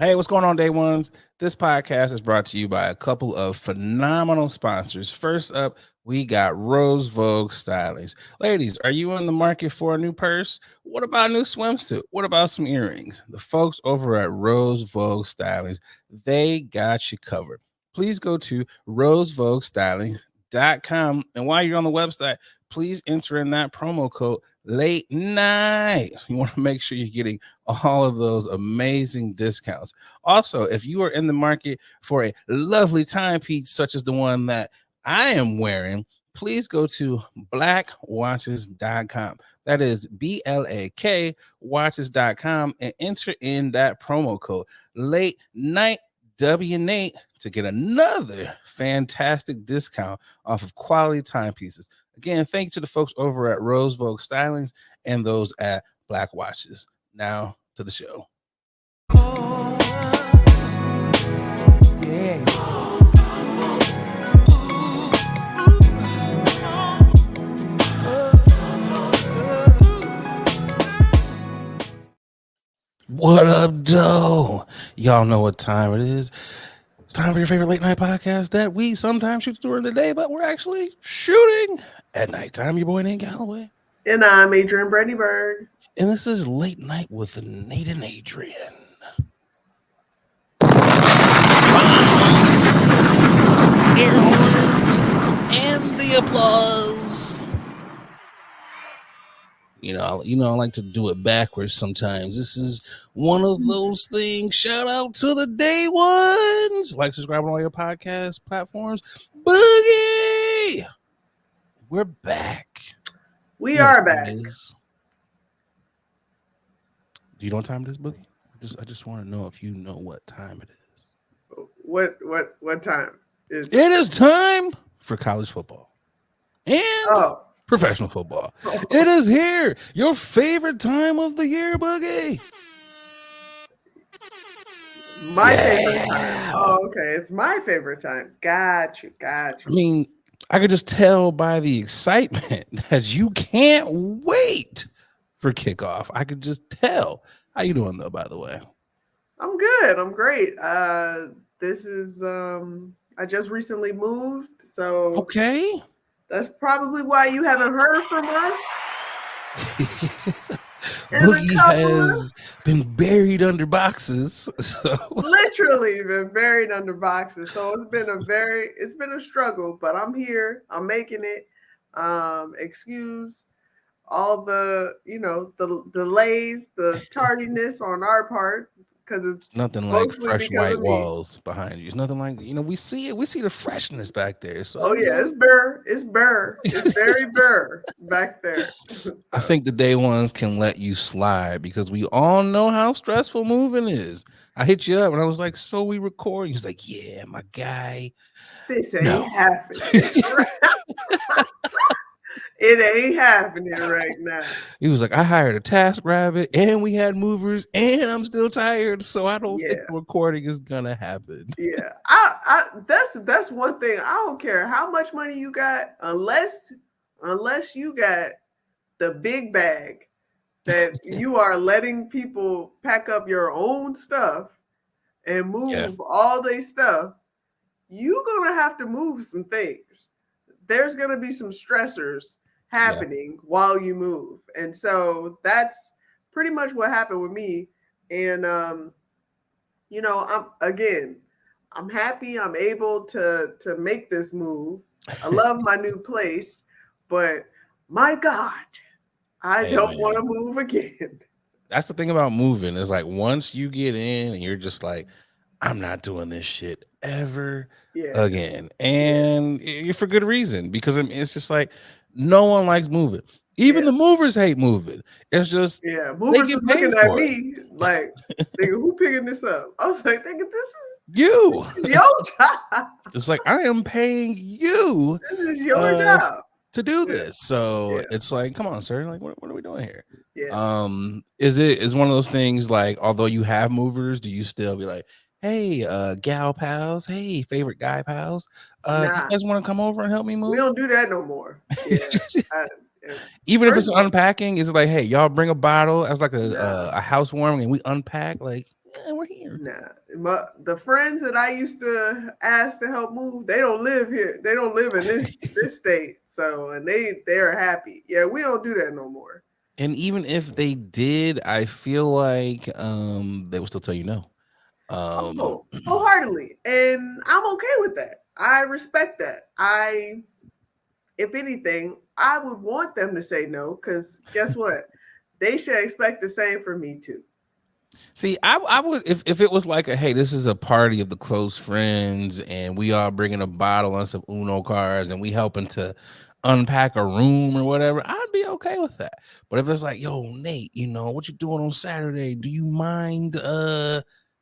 Hey, what's going on, day ones? This podcast is brought to you by a couple of phenomenal sponsors. First up, we got Rose Vogue Stylings. Ladies, are you in the market for a new purse? What about a new swimsuit? What about some earrings? The folks over at Rose Vogue Stylings, they got you covered. Please go to rosevoguestyling.com. And while you're on the website, please enter in that promo code late night. You want to make sure you're getting all of those amazing discounts. Also, if you are in the market for a lovely timepiece such as the one that I am wearing, please go to blackwatches.com. That is BLAK watches.com and enter in that promo code late night W Nate to get another fantastic discount off of quality timepieces. Again, thank you to the folks over at Rose Vogue Stylings and those at Black Watches. Now to the show. What up, Joe? Y'all know what time it is. It's time for your favorite late night podcast that we sometimes shoot during the day, but we're actually shooting at nighttime. Your boy Nate Galloway. And I'm Adrian Brandyberg. And this is Late Night with Nate and Adrian. Air horns and the applause. You know, I like to do it backwards sometimes. This is one of those things. Shout out to the day ones. Like, subscribe on all your podcast platforms. Boogie, we're back. We are back. Do you know what time it is, Boogie? I just want to know if you know what time it is. What time is it? It is time for college football and professional football. It is here. Your favorite time of the year, Boogie. My favorite time. Oh, okay. It's my favorite time. Got you. I mean, I could just tell by the excitement that you can't wait for kickoff. I could just tell. How you doing, though, by the way? I'm good. I'm great. This is I just recently moved, so okay. That's probably why you haven't heard from us. Boogie has been buried under boxes. So. Literally been buried under boxes. So it's been a struggle, but I'm here. I'm making it. Excuse all the, the delays, the tardiness on our part. Because it's nothing like fresh white walls behind you. It's nothing like, we see it. We see the freshness back there. So it's burr. It's burr. It's very burr back there. So. I think the day ones can let you slide because we all know how stressful moving is. I hit you up and I was like, so we record? He was like, yeah, my guy. This ain't happening. It ain't happening right now. He was like, I hired a TaskRabbit and we had movers and I'm still tired. So I don't think the recording is going to happen. Yeah. That's one thing. I don't care how much money you got unless you got the big bag that you are letting people pack up your own stuff and move all their stuff. You're going to have to move some things. There's going to be some stressors happening while you move. And so that's pretty much what happened with me. And, I'm happy I'm able to make this move. I love my new place, but my God, I don't want to move again. That's the thing about moving. Is like once you get in and you're just like, I'm not doing this shit ever again. And for good reason, because it's just like no one likes moving. Even the movers hate moving. It's just movers was looking at me like, nigga, who picking this up? I was like, nigga, this is you. Your job. It's like I am paying you. This is your job to do this. So it's like, come on, sir. Like, what are we doing here? Yeah. Is one of those things like, although you have movers, do you still be like, hey, gal pals, hey, favorite guy pals, do you guys want to come over and help me move? We don't do that no more. Yeah. Even if it's unpacking, is it like, hey, y'all bring a bottle as like a housewarming and we unpack? Like, we're over here. Nah, the friends that I used to ask to help move, they don't live here. They don't live in this state. So, and they're happy. Yeah, we don't do that no more. And even if they did, I feel like they would still tell you no. Wholeheartedly, and I'm okay with that. I respect that. If anything, I would want them to say no, because guess what? They should expect the same from me too. See, I would if it was like a hey, this is a party of the close friends, and we are bringing a bottle and some Uno cards, and we helping to unpack a room or whatever, I'd be okay with that. But if it's like, yo, Nate, what you doing on Saturday? Do you mind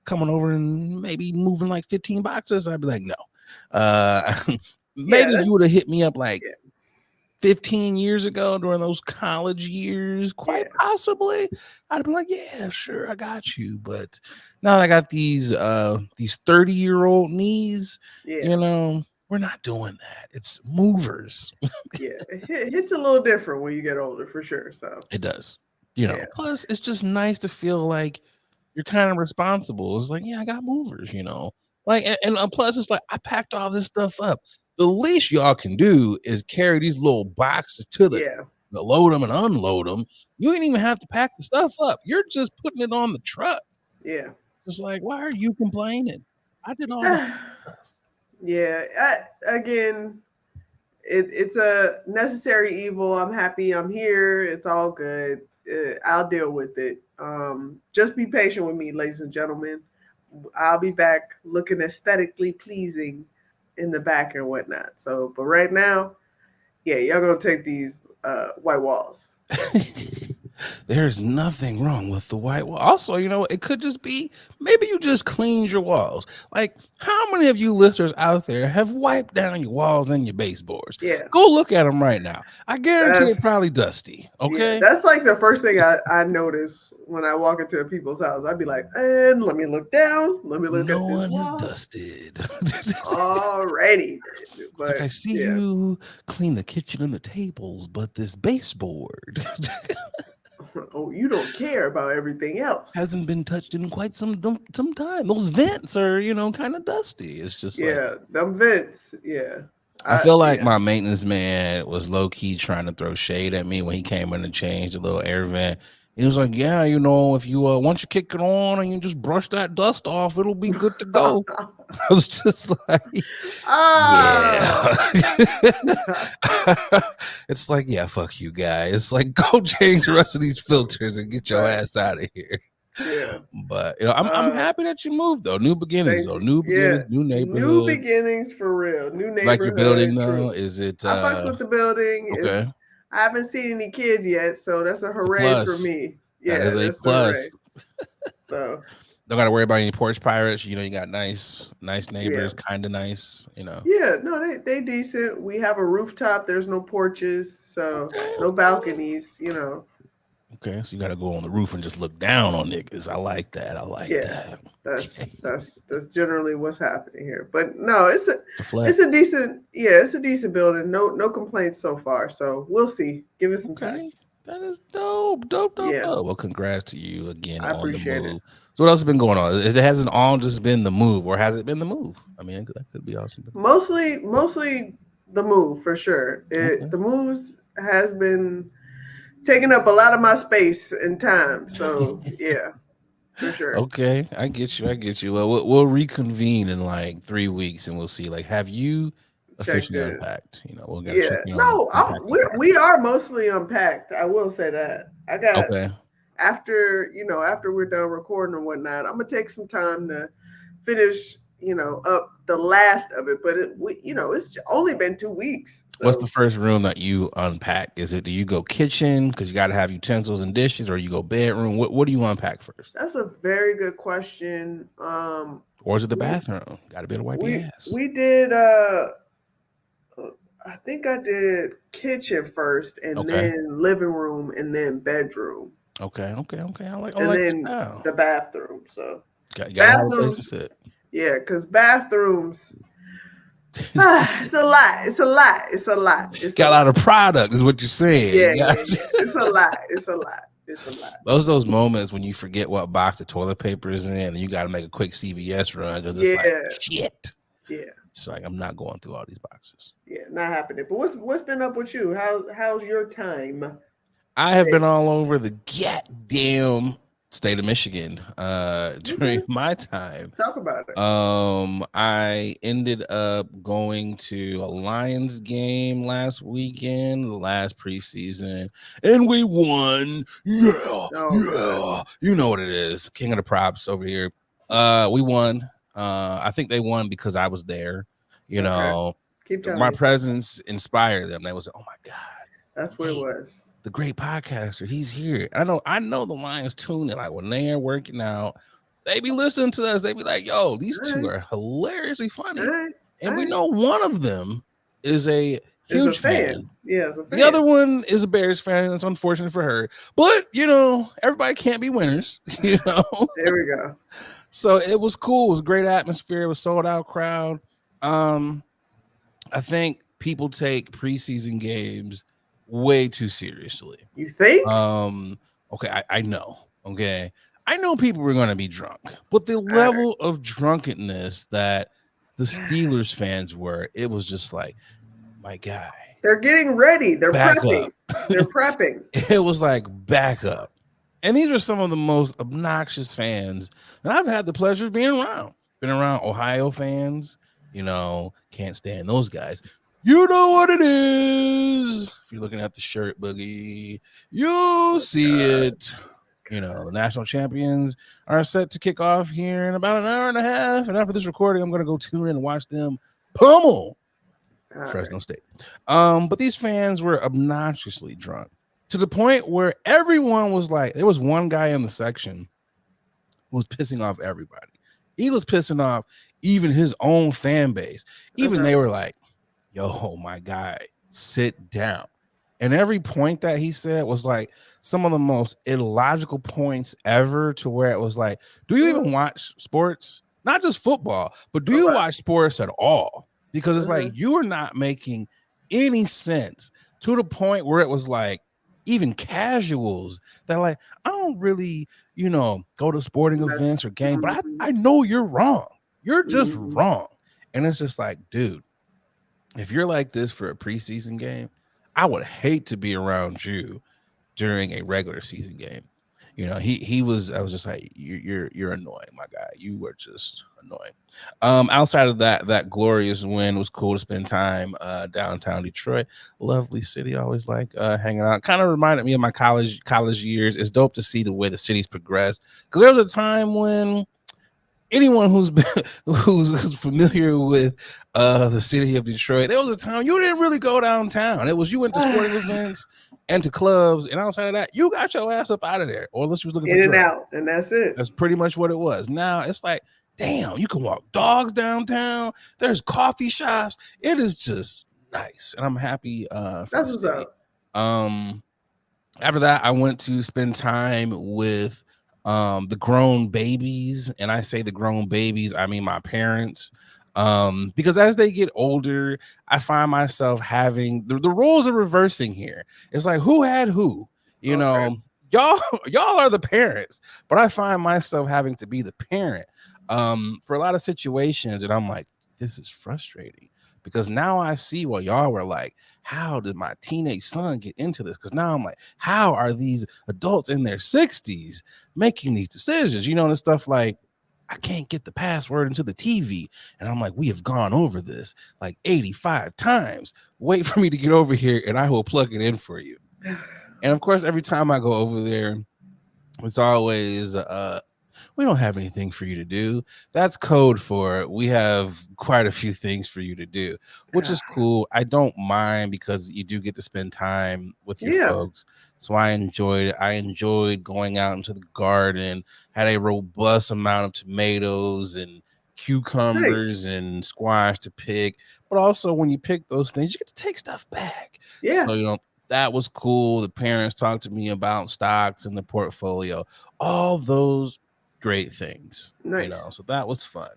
coming over and maybe moving like 15 boxes? I'd be like, no. Maybe if you would have hit me up like 15 years ago during those college years, quite possibly, I'd be like, yeah, sure, I got you. But now that I got these 30-year-old knees, we're not doing that. It's movers. Yeah, it's a little different when you get older, for sure. So it does. Plus it's just nice to feel like you're kind of responsible. It's like, yeah, I got movers, like, and plus it's like I packed all this stuff up. The least y'all can do is carry these little boxes to the load them and unload them. You ain't even have to pack the stuff up. You're just putting it on the truck. Yeah. It's like, why are you complaining? I did all that stuff. Yeah. Again, it's a necessary evil. I'm happy I'm here. It's all good. I'll deal with it. Just be patient with me, ladies and gentlemen. I'll be back looking aesthetically pleasing in the back and whatnot. So, but right now, yeah, y'all gonna take these white walls. There's nothing wrong with the white wall. Also, it could just be maybe you just cleaned your walls. Like, how many of you listeners out there have wiped down your walls and your baseboards? Yeah. Go look at them right now. I guarantee they're probably dusty. Okay. Yeah, that's like the first thing I notice when I walk into people's house. I'd be like, and let me look down. Let me look at this wall. No one is dusted. Alrighty. But, it's like, I see you clean the kitchen and the tables, but this baseboard. Oh, you don't care about everything else. Hasn't been touched in quite some time. Those vents are, kind of dusty. It's just them vents. Yeah. I feel like my maintenance man was low key trying to throw shade at me when he came in to change the little air vent. He was like, yeah, if you once you kick it on and you just brush that dust off, it'll be good to go. I was just like, yeah. It's like, yeah, fuck you guys. It's like, go change the rest of these filters and get your ass out of here. Yeah. But I'm happy that you moved though. New beginnings though. New beginnings, new neighborhood. New beginnings for real. New neighborhood. Like your building though? Is it I fucks with the building. Okay. I haven't seen any kids yet, so that's a hooray for me. Yeah, that is a plus. So don't got to worry about any porch pirates. You got nice neighbors, kind of nice. Yeah, no, they decent. We have a rooftop. There's no porches, so no balconies. Okay, so you got to go on the roof and just look down on niggas. I like that. that. That's generally what's happening here. But no, it's a decent building. No complaints so far. So we'll see. Give it some time. That is dope. Well, congrats to you again on the move. It. So what else has been going on? It hasn't all just been the move, or has it been the move? I mean, that could be awesome. Mostly the move for sure. The moves has been taking up a lot of my space and time. So yeah, for sure. Okay, I get you. Well, we'll reconvene in like 3 weeks and we'll see. Like, have you officially unpacked? We'll get check in. No, we are mostly unpacked. I will say that. I got after we're done recording and whatnot, I'm gonna take some time to finish up the last of it. But it's only been 2 weeks. So. What's the first room that you unpack? Do you go kitchen because you got to have utensils and dishes, or you go bedroom? What do you unpack first? That's a very good question. Or is it the bathroom? Got to be able to wipe your ass. We did. I think I did kitchen first, and then living room, and then bedroom. Okay. I like. And then the bathroom. So you got a place to sit. Yeah, because bathrooms. It's a lot. Got a lot of product, is what you're saying. Yeah. It's a lot. It's a lot. Those moments when you forget what box the toilet paper is in, and you got to make a quick CVS run because it's like shit. Yeah. It's like I'm not going through all these boxes. Yeah, not happening. But what's been up with you? How's your time? I have been all over the goddamn state of Michigan during my time. Talk about it. I ended up going to a Lions game last weekend, the last preseason, and we won. Yeah. You know what it is. King of the props over here. We won. I think they won because I was there. You know, keep telling my me presence inspired them. They was like, oh my God. That's what it was. The great podcaster, he's here. I know the Lions tune in. Like when they are working out, they be listening to us. They be like, yo, these two are hilariously funny. And we know one of them is a huge fan. Yeah, it's a fan. The other one is a Bears fan. It's unfortunate for her. But, everybody can't be winners, There we go. So it was cool. It was a great atmosphere. It was sold out crowd. I think people take preseason games way too seriously. You think? Okay, I know. Okay. I know people were going to be drunk, but the level of drunkenness that the Steelers fans were, it was just like, my guy. They're getting ready. They're prepping. They're prepping. It was like, back up. And these are some of the most obnoxious fans that I've had the pleasure of being around. Been around Ohio fans, can't stand those guys. You know what it is. If you're looking at the shirt, Boogie, you see it. The national champions are set to kick off here in about an hour and a half. And after this recording, I'm going to go tune in and watch them pummel Fresno State. But these fans were obnoxiously drunk to the point where everyone was like, there was one guy in the section who was pissing off everybody. He was pissing off even his own fan base. Even they were like, yo, my guy, sit down. And every point that he said was like some of the most illogical points ever, to where it was like, do you even watch sports? Not just football, but do you watch sports at all? Because it's like, you are not making any sense, to the point where it was like, even casuals that like, I don't really, go to sporting events or games, but I know you're wrong. You're just wrong. And it's just like, dude, if you're like this for a preseason game, I would hate to be around you during a regular season game. I was just like, you're annoying, my guy. You were just annoying. Outside of that glorious win, it was cool to spend time downtown Detroit. Lovely city. I always like hanging out. Kind of reminded me of my college years. It's dope to see the way the city's progressed, because there was a time when anyone who's familiar with the city of Detroit, there was a time you didn't really go downtown. It was, you went to sporting events and to clubs, and outside of that, you got your ass up out of there, or unless you was looking in and out, and that's it. That's pretty much what it was. Now it's like, damn, you can walk dogs downtown. There's coffee shops. It is just nice, and I'm happy. That's what's up. After that, I went to spend time with the grown babies, and I say the grown babies, I mean my parents, because as they get older, I find myself having the roles are reversing here. It's like, who had who, y'all are the parents, but I find myself having to be the parent for a lot of situations, and I'm like, this is frustrating, because now I see what y'all were like. How did my teenage son get into this? Because now I'm like, how are these adults in their 60s making these decisions? And stuff like, I can't get the password into the TV. And I'm like, we have gone over this like 85 times. Wait for me to get over here and I will plug it in for you. And of course, every time I go over there, it's always, we don't have anything for you to do. That's code for we have quite a few things for you to do, which is cool. I don't mind, because you do get to spend time with your folks. So I enjoyed it. I enjoyed going out into the garden, had a robust amount of tomatoes and cucumbers and squash to pick. But also, when you pick those things, you get to take stuff back. Yeah. So, that was cool. The parents talked to me about stocks in the portfolio, all those great things. Nice. So that was fun.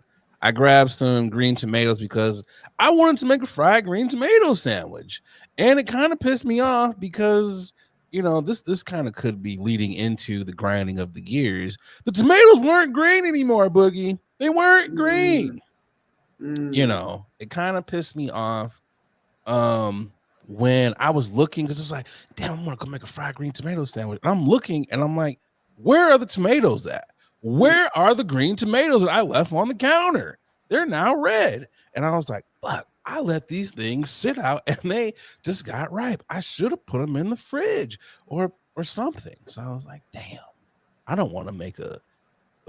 I grabbed some green tomatoes because I wanted to make a fried green tomato sandwich, and it kind of pissed me off because you know, this kind of could be leading into the grinding of the gears. The tomatoes weren't green anymore, Boogie. They weren't green. You know, it kind of pissed me off when I was looking, because it's like, damn, I'm gonna go make a fried green tomato sandwich. And I'm looking and I'm like, where are the tomatoes at? Where are the green tomatoes that I left on the counter? They're now red. And I was like, fuck, I let these things sit out and they just got ripe. I should have put them in the fridge or something. So I was like, damn, I don't want to make a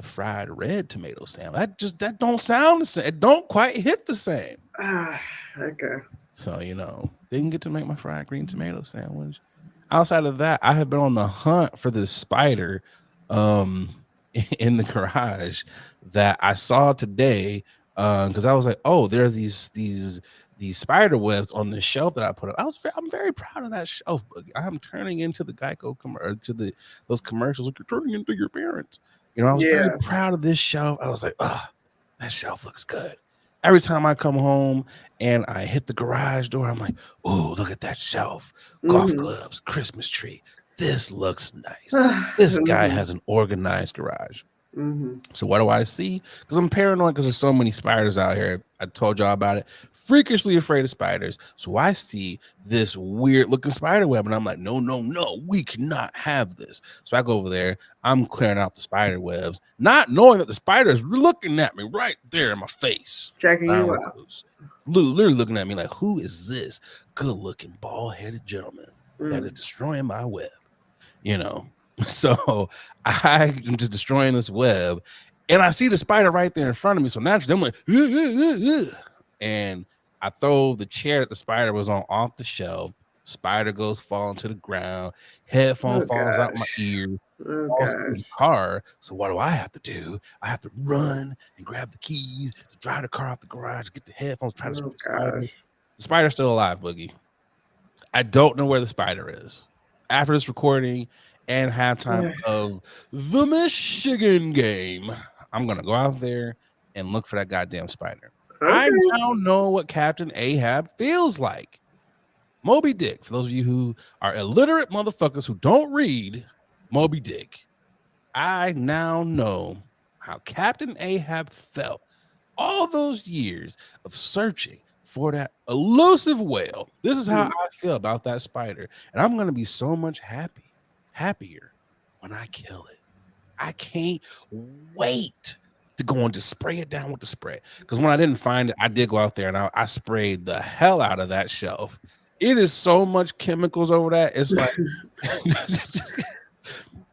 fried red tomato sandwich. That don't sound the same. It don't quite hit the same. Okay. So, you know, didn't get to make my fried green tomato sandwich. Outside of that, I have been on the hunt for this spider in the garage that I saw today, because I was like, oh, there are these spider webs on the shelf that I put up. I'm very proud of that shelf. I'm turning into the Geico those commercials like, you're turning into your parents. You know, I was very proud of this shelf. I was like, oh, that shelf looks good. Every time I come home and I hit the garage door, I'm like, oh, look at that shelf. Golf clubs, Christmas tree. This looks nice. This guy has an organized garage. So what do I see? Because I'm paranoid because there's so many spiders out here. I told y'all about it. Freakishly afraid of spiders. So I see this weird looking spider web and I'm like, no, we cannot have this. So I go over there. I'm clearing out the spider webs, not knowing that the spider is looking at me right there in my face. Checking you out. Literally looking at me like, who is this good looking bald-headed gentleman that is destroying my web? You know? So I am just destroying this web and I see the spider right there in front of me. So naturally I'm like, and I throw the chair that the spider was on off the shelf. Spider goes falling to the ground. Headphone falls out my ear. Falls in the car. So what do I have to do? I have to run and grab the keys to drive the car out the garage, get the headphones, try to switch the spider. The spider's still alive, Boogie. I don't know where the spider is. After this recording and halftime of the Michigan game, I'm gonna go out there and look for that goddamn spider. I now know what Captain Ahab feels like. Moby Dick, for those of you who are illiterate motherfuckers who don't read Moby Dick, I now know how Captain Ahab felt all those years of searching for that elusive whale. This is how I feel about that spider. And I'm going to be so much happier when I kill it. I can't wait to go and just spray it down with the spray. Because when I didn't find it, I did go out there and I sprayed the hell out of that shelf. It is so much chemicals over that. It's like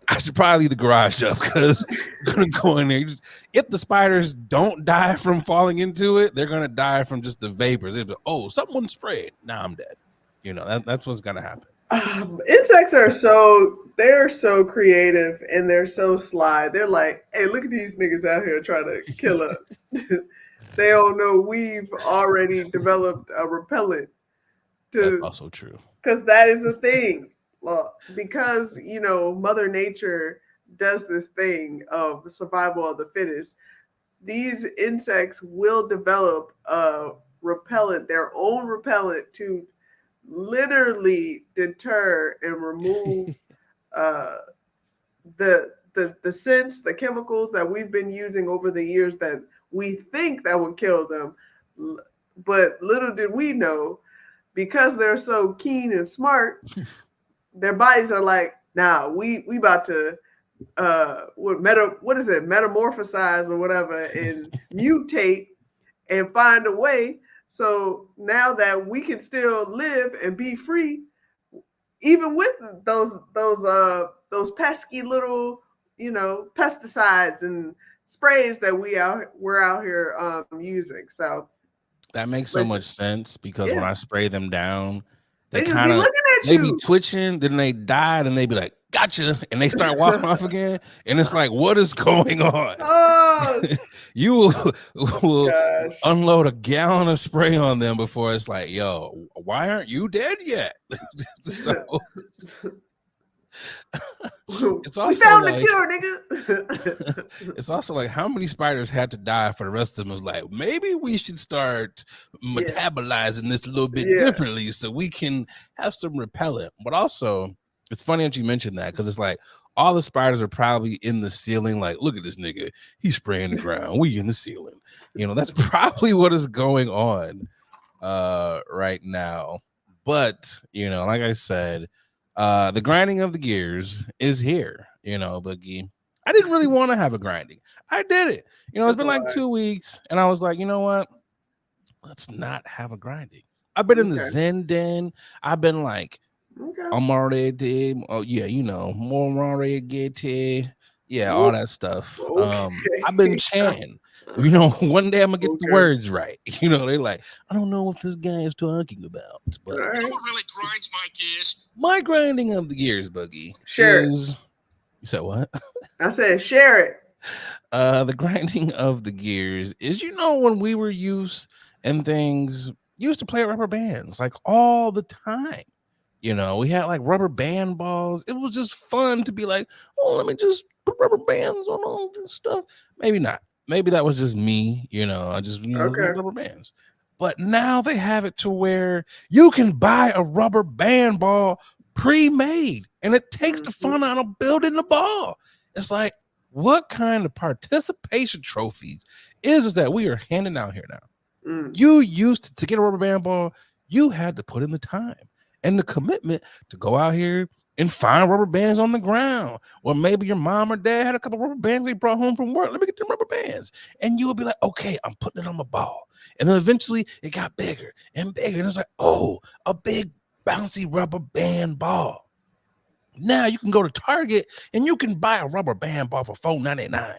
I should probably leave the garage up because I'm gonna go in there. If the spiders don't die from falling into it, they're gonna die from just the vapors. It's like, oh, someone sprayed. Now I'm dead. You know, that's what's gonna happen. Insects are so creative and they're so sly. They're like, hey, look at these niggas out here trying to kill us. They don't know we've already developed a repellent. That's also true. Because that is the thing. Well, because, you know, Mother Nature does this thing of survival of the fittest. These insects will develop a repellent, their own repellent, to literally deter and remove the scents, the chemicals that we've been using over the years that we think that would kill them. But little did we know, because they're so keen and smart, their bodies are like, nah, we about to metamorphosize or whatever and mutate and find a way. So now that we can still live and be free, even with those pesky little, you know, pesticides and sprays that we're out here using. So that makes so much sense because when I spray them down, they just be looking at you. They be twitching, then they die, and they be like, gotcha, and they start walking off again. And it's like, what is going on? Oh, you will unload a gallon of spray on them before it's like, yo, why aren't you dead yet? So it's also we found the cure, nigga. It's also like how many spiders had to die for the rest of them. Was like, maybe we should start metabolizing this a little bit differently so we can have some repellent. But also, It's funny that you mentioned that because it's like all the spiders are probably in the ceiling. Like, look at this nigga, he's spraying the ground. We in the ceiling. That's probably what is going on right now. But like I said, the grinding of the gears is here. Boogie. I didn't really want to have a grinding. I did it. It's That's been a like lie. 2 weeks, and I was like, you know what? Let's not have a grinding. I've been in the Okay. Zen den. I've been like, Okay. I'm already, oh yeah, more already. Yeah, all that stuff. I've been Okay. chanting. One day I'm gonna get the Okay. words right. They're like, I don't know what this guy is talking about, but All right. You know what really grinds my gears? my grinding of the gears, Boogie, Share it. is you said what? I said share it. The grinding of the gears is when we were used and things used to play rubber bands like all the time. We had like rubber band balls. It was just fun to be like, oh, let me just put rubber bands on all this stuff. Maybe not. Maybe that was just me. I just, Okay. rubber bands. But now they have it to where you can buy a rubber band ball pre-made and it takes the fun out of building the ball. It's like, what kind of participation trophies is that we are handing out here now? Mm. You used to get a rubber band ball, you had to put in the time and the commitment to go out here and find rubber bands on the ground. Or maybe your mom or dad had a couple rubber bands they brought home from work. Let me get them rubber bands. And you would be like, okay, I'm putting it on my ball. And then eventually it got bigger and bigger. And it's like, oh, a big bouncy rubber band ball. Now you can go to Target and you can buy a rubber band ball for $4.99.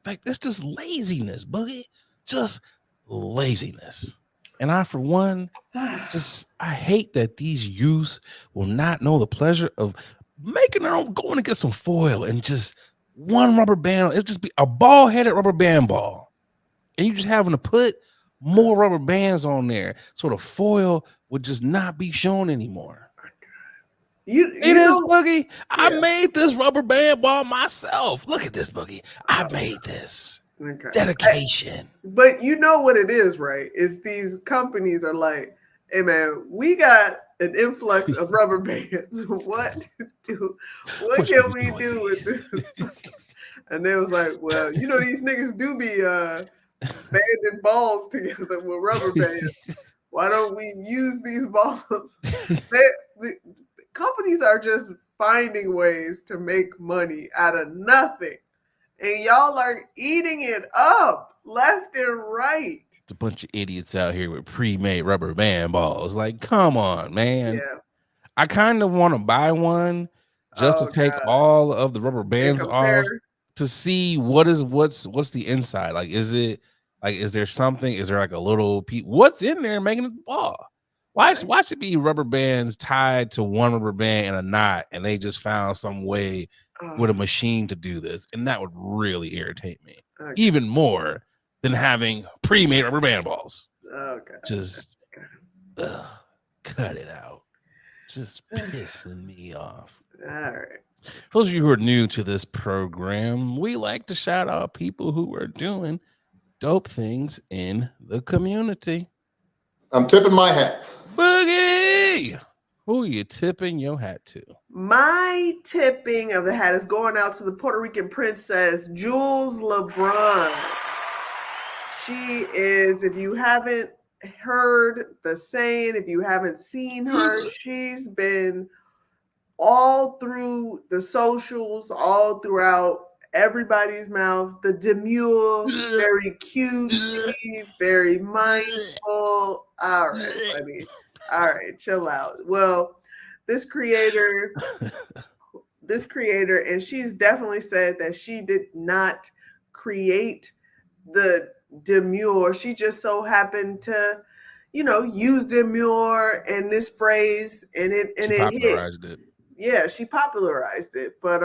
Like, it's just laziness, Boogie. Just laziness. And I, for one, I hate that these youths will not know the pleasure of making their own, going to get some foil and just one rubber band. It'll just be a ball-headed rubber band ball. And you just having to put more rubber bands on there so the foil would just not be shown anymore. It is, Boogie. Yeah. I made this rubber band ball myself. Look at this, Boogie. I made this. Okay. Dedication. But you know what it is, right? Is these companies are like, hey man, we got an influx of rubber bands. What can we do with this? And they was like, well, these niggas do be banding balls together with rubber bands. Why don't we use these balls? The companies are just finding ways to make money out of nothing. And y'all are eating it up left and right. It's a bunch of idiots out here with pre-made rubber band balls. Like, come on, man. Yeah. I kind of want to buy one just to take all of the rubber bands off to see what's the inside. Like, is there something? Is there like a little piece? What's in there making it ball? Watch it be rubber bands tied to one rubber band and a knot, and they just found some way with a machine to do this, and that would really irritate me even more than having pre-made rubber band balls. Okay. Just cut it out. Just pissing me off. All right. For those of you who are new to this program, we like to shout out people who are doing dope things in the community. I'm tipping my hat. Boogie! Who are you tipping your hat to? My tipping of the hat is going out to the Puerto Rican princess, Jules LeBron. She is, if you haven't heard the saying, if you haven't seen her, she's been all through the socials, all throughout everybody's mouth. The demure, very cute, very mindful. All right, buddy. All right, chill out. Well, this creator, and she's definitely said that she did not create the demure. She just so happened to, use demure and this phrase, and it popularized it. Yeah, she popularized it, but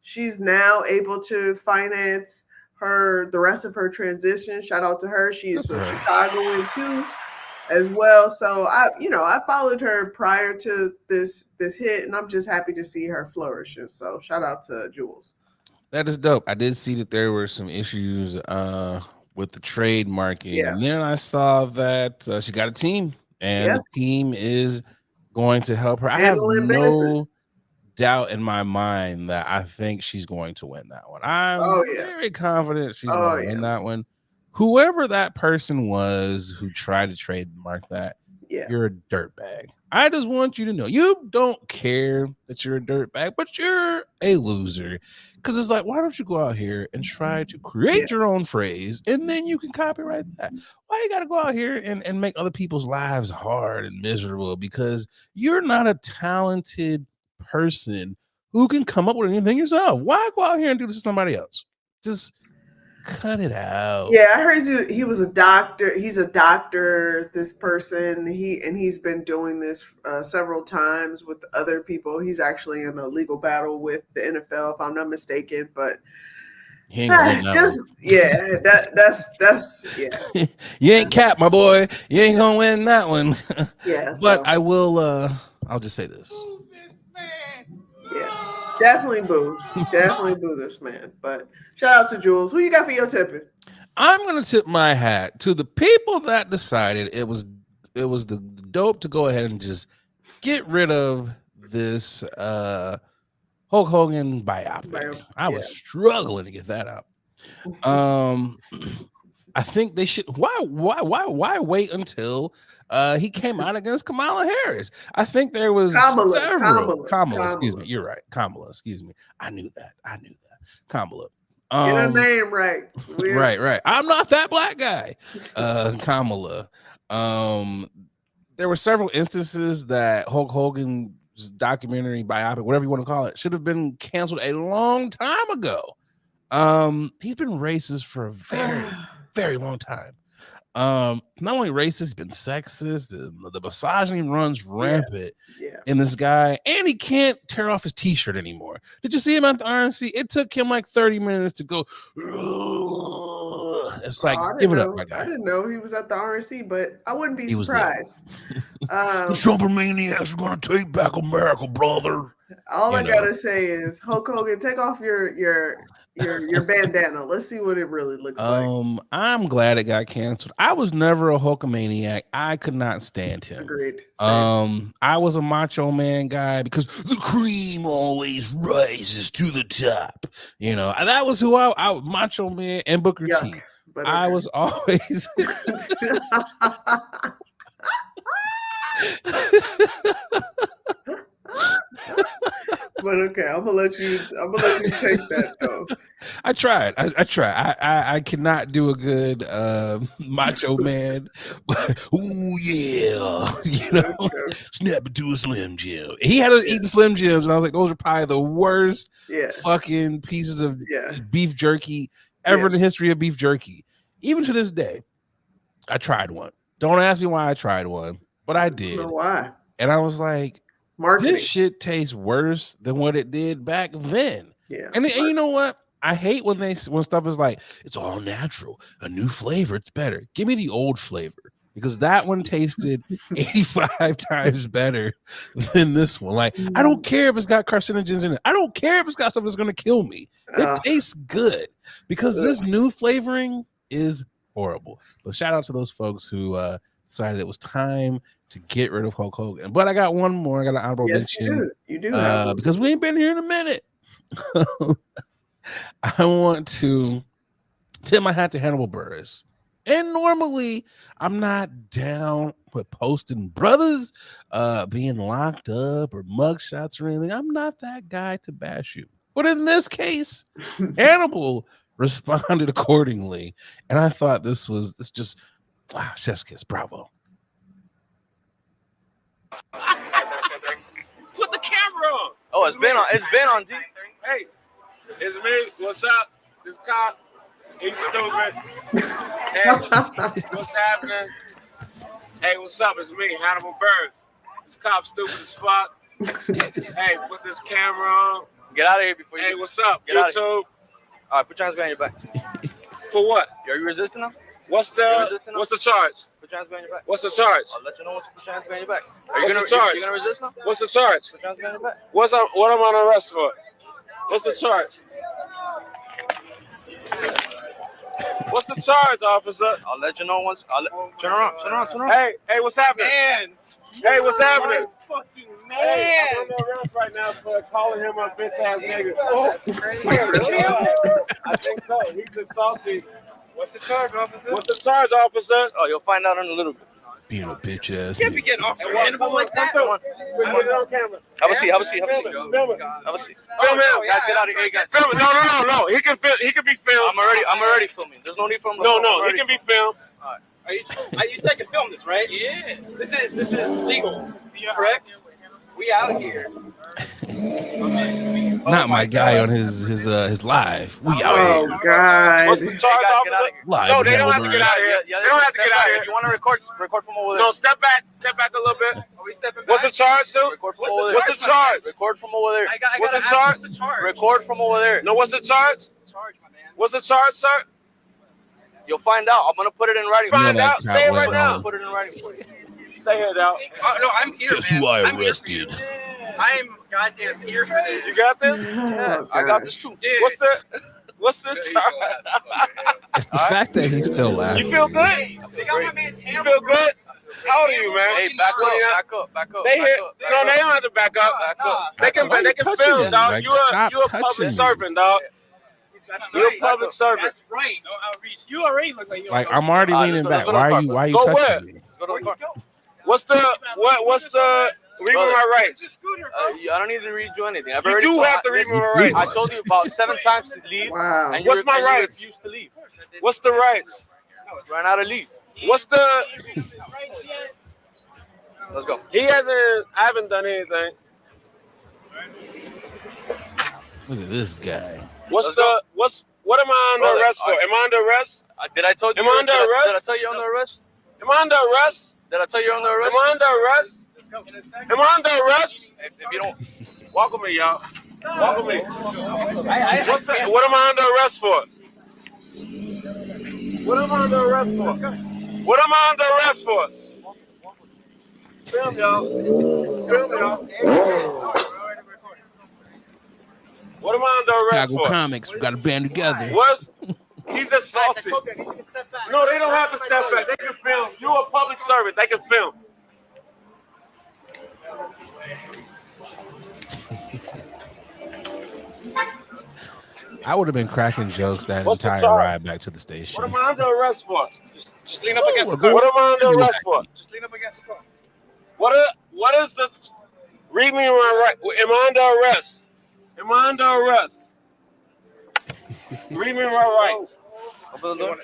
she's now able to finance the rest of her transition. Shout out to her. She's from Chicagoan too, as well. So I followed her prior to this hit, and I'm just happy to see her flourishing. So shout out to Jules. That is dope. I did see that there were some issues with the trademarking, and then I saw that she got a team, and the team is going to help her. I have Handling no business. doubt in my mind that I think she's going to win that one. I'm very confident she's going to win that one. Whoever that person was who tried to trademark that, you're a dirtbag. I just want you to know you don't care that you're a dirtbag, but you're a loser. Because it's like, why don't you go out here and try to create your own phrase and then you can copyright that? Why you got to go out here and make other people's lives hard and miserable? Because you're not a talented person who can come up with anything yourself. Why go out here and do this to somebody else? Just cut it out. Yeah, I heard he was a doctor. He's a doctor, this person. He's been doing this several times with other people. He's actually in a legal battle with the NFL, if I'm not mistaken. But he ain't gonna win that one. That's you ain't Cap, my boy. You ain't gonna win that one. Yeah, but I will. I'll just say this. Yeah, definitely boo. Definitely boo this man. But shout out to Jules. Who you got for your tipping? I'm gonna tip my hat to the people that decided it was the dope to go ahead and just get rid of this Hulk Hogan biopic. I was struggling to get that out. I think they should. Why wait until he came out against Kamala Harris? I think there was Kamala. Excuse me. You're right. Kamala. Excuse me. I knew that. Kamala. Get her name right. Right. I'm not that black guy. Kamala. There were several instances that Hulk Hogan's documentary, biopic, whatever you want to call it, should have been canceled a long time ago. He's been racist for a very, very long time. Not only racist, he's been sexist. The misogyny runs rampant in this guy, and he can't tear off his t-shirt anymore. Did you see him at the RNC? It took him like 30 minutes to go. It's like, give it up, my guy. I didn't know he was at the RNC, but I wouldn't be surprised. The Trumper maniacs are gonna take back America, brother. All I gotta say is, Hulk Hogan, take off your bandana. Let's see what it really looks like. I'm glad it got canceled. I was never a Hulkamaniac. I could not stand him. Agreed. I was a Macho Man guy because the cream always rises to the top. That was who I Macho Man and Booker T. But okay. I was always But okay, I'm gonna let you take that though. I tried. I cannot do a good Macho Man. Ooh yeah, snap it to a Slim Jim. He had to eat the Slim Jims, and I was like, those are probably the worst fucking pieces of beef jerky ever in the history of beef jerky. Even to this day, I tried one. Don't ask me why I tried one, but I did. I don't know why. And I was like, this shit tastes worse than what it did back then. Yeah. And you know what? I hate when stuff is like, it's all natural, a new flavor, it's better. Give me the old flavor, because that one tasted 85 times better than this one. Like, I don't care if it's got carcinogens in it. I don't care if it's got stuff that's going to kill me. It tastes good, because this new flavoring is horrible. But shout out to those folks who decided it was time to get rid of Hulk Hogan. But I got one more. I got an honorable mention. You do because we ain't been here in a minute. I want to tip my hat to Hannibal Buress. And normally I'm not down with posting brothers being locked up or mugshots or anything. I'm not that guy to bash you. But in this case, Hannibal responded accordingly. And I thought this just, wow, chef's kiss, bravo. Put the camera on. Oh, it's been on, dude. Hey, it's me. What's up? This cop. He's stupid. Hey, what's happening? Hey, what's up? It's me, Hannibal Buress. This cop stupid as fuck. Hey, put this camera on. Get out of here before you. Hey, what's up? Get YouTube. All right, put your hands behind your back. For what? Are you resisting them? What's the charge? Put your hands behind your back. What's the charge? I'll let you know once you put your hands behind your back. What's the charge? You gonna resist them? What's the charge? Put your hands behind your back. What am I on arrest for? What's the charge? What's the charge, officer? I'll let you know once. Turn around. Hey, what's happening? Hands. Hey, what's happening? fucking man. Hey, I'm on the arrest right now for calling him a bitch ass nigga. Really? I think so. He's assaulting. What's the charge, officer? What's the charge, officer? Oh, you'll find out in a little bit. Being a bitch ass. Can't be getting off to animal like that. Come on. We put it on camera. Have a seat. Have a seat. Have a seat. Film it. Have a seat. Film him. Guys, get out of here. Hey, guys. Film it. No. He can be filmed. I'm already filming. There's no need for him. No. He can be filmed. Are you said I can film this, right? Yeah. This is legal. Correct? We out here. Not my guy on his live. We out here. Oh God. What's the charge, officer? Live No, with they don't have to Hamilton. get out of here. Yeah, They don't have to get out of If here. you want to record from over there. No, step back a little bit. Are we stepping back? What's the charge, dude? Record from over there. What's the charge? Record from over there. What's the charge? Record from over there. No, what's the charge? What's the charge, sir? You'll find out. I'm gonna put it in writing. Find out. Say it right I'll now. put it in writing for you. Stay here, dog. No, I'm here, Guess man. who I I'm here for arrested? you. I'm goddamn here for this. You got this? Yeah, Oh, I got God. this too. What's the charge? It's the fact that he's still laughing. You feel good? You feel good? How old are you, man? Hey, back up. They here? No, they don't have to back up. They can Why you touching film, him? dog. Like, You a stop public touching servant, dog. You're a public servant. That's right. No outreach. You already look like you. Like I'm already leaning let's back. go to Why the are you car. Go touching where? me? Let's go to the car. What's the read me my rights? I don't need to read you anything. I've You already do have to read me my I rights. told you about 7 times to leave. Wow. And you What's my rights? refused to leave. What's the rights? Ran out of leave. What's the? Let's go. I haven't done anything. Look at this guy. What am I under Brother, arrest for? Am I under arrest? Did I tell you? Am I under arrest? Did I tell you you're under arrest? Am I under arrest? Did I tell you you're under Am arrest? I under arrest? Am I under arrest? If you don't, Walk with me, y'all. Walk with me. I What am I under arrest for? What am I under arrest for? What am I under arrest for? Film, y'all. Film, y'all. What am I under arrest Chicago for? comics, we got to band together. He's assaulted. No, they don't have to step back. They can film. You're a public servant. They can film. I would have been cracking jokes that What's the entire charge? ride back to the station. What am I under arrest for? just lean up against the car. What am I under arrest for? Just lean up against the car. What is the? Read me my right. Am I under arrest? Am I under arrest? Read me my right. Open the door.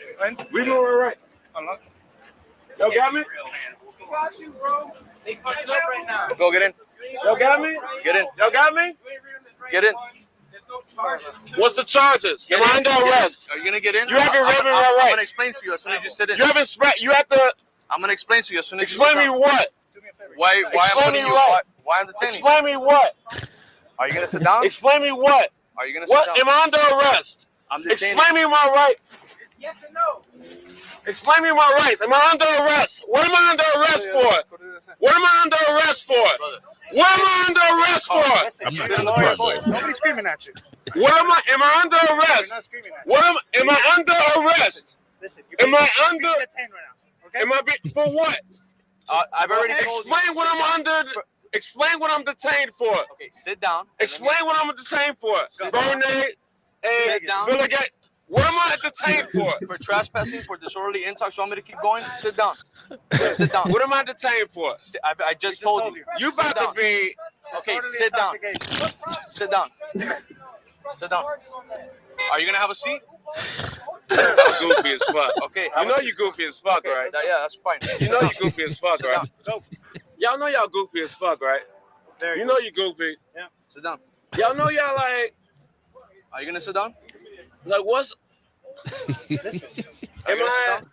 Read me my right. Y'all got me? Got you, bro. They fucking up right now. Go get in. Y'all got me? Get in. Y'all got me? Get in. What's the charges? Am I under arrest? Are you gonna get in? You haven't read me my I'm rights. gonna explain to you as soon as you sit in. You haven't spread. You have to I'm gonna explain to you as soon as explain you sit me down. what? Why Explain I'm putting me you? what? Why I'm detaining you? Explain me what? Are you gonna sit down? Explain me what? Are you gonna sit What? down? Am I under arrest? I'm detaining you. Explain me my right. Yes or no? Explain me my rights. Am I under arrest? What am I under arrest for? What am I under arrest for? What am I under arrest for? I'm not to the part, boys. Nobody's screaming at you. What am I under You're not arrest? screaming at you. What am I under arrest? Listen, Am I under? detained right now. Okay? Am I for what? I've already told you. Explain what I'm under. Explain what I'm detained for. Okay, sit down. Explain what I'm detained for. Bernay and Sit down. Villegate. What am I detained for? For trespassing, for disorderly intox. You want me to keep going? Sit down. Sit down. What am I detained for? I just told you. You Sit about down. to be. Okay, sit down. Sit down. Sit down. Are you gonna have a seat? Goofy as fuck. Okay. You know you goofy as fuck, right? Yeah, that's fine. You know you goofy as fuck, Sit right? Y'all know y'all goofy as fuck, right? There You know you goofy. Sit down. Y'all know y'all like Are you gonna sit down? what's? Are you Am gonna sit I? down?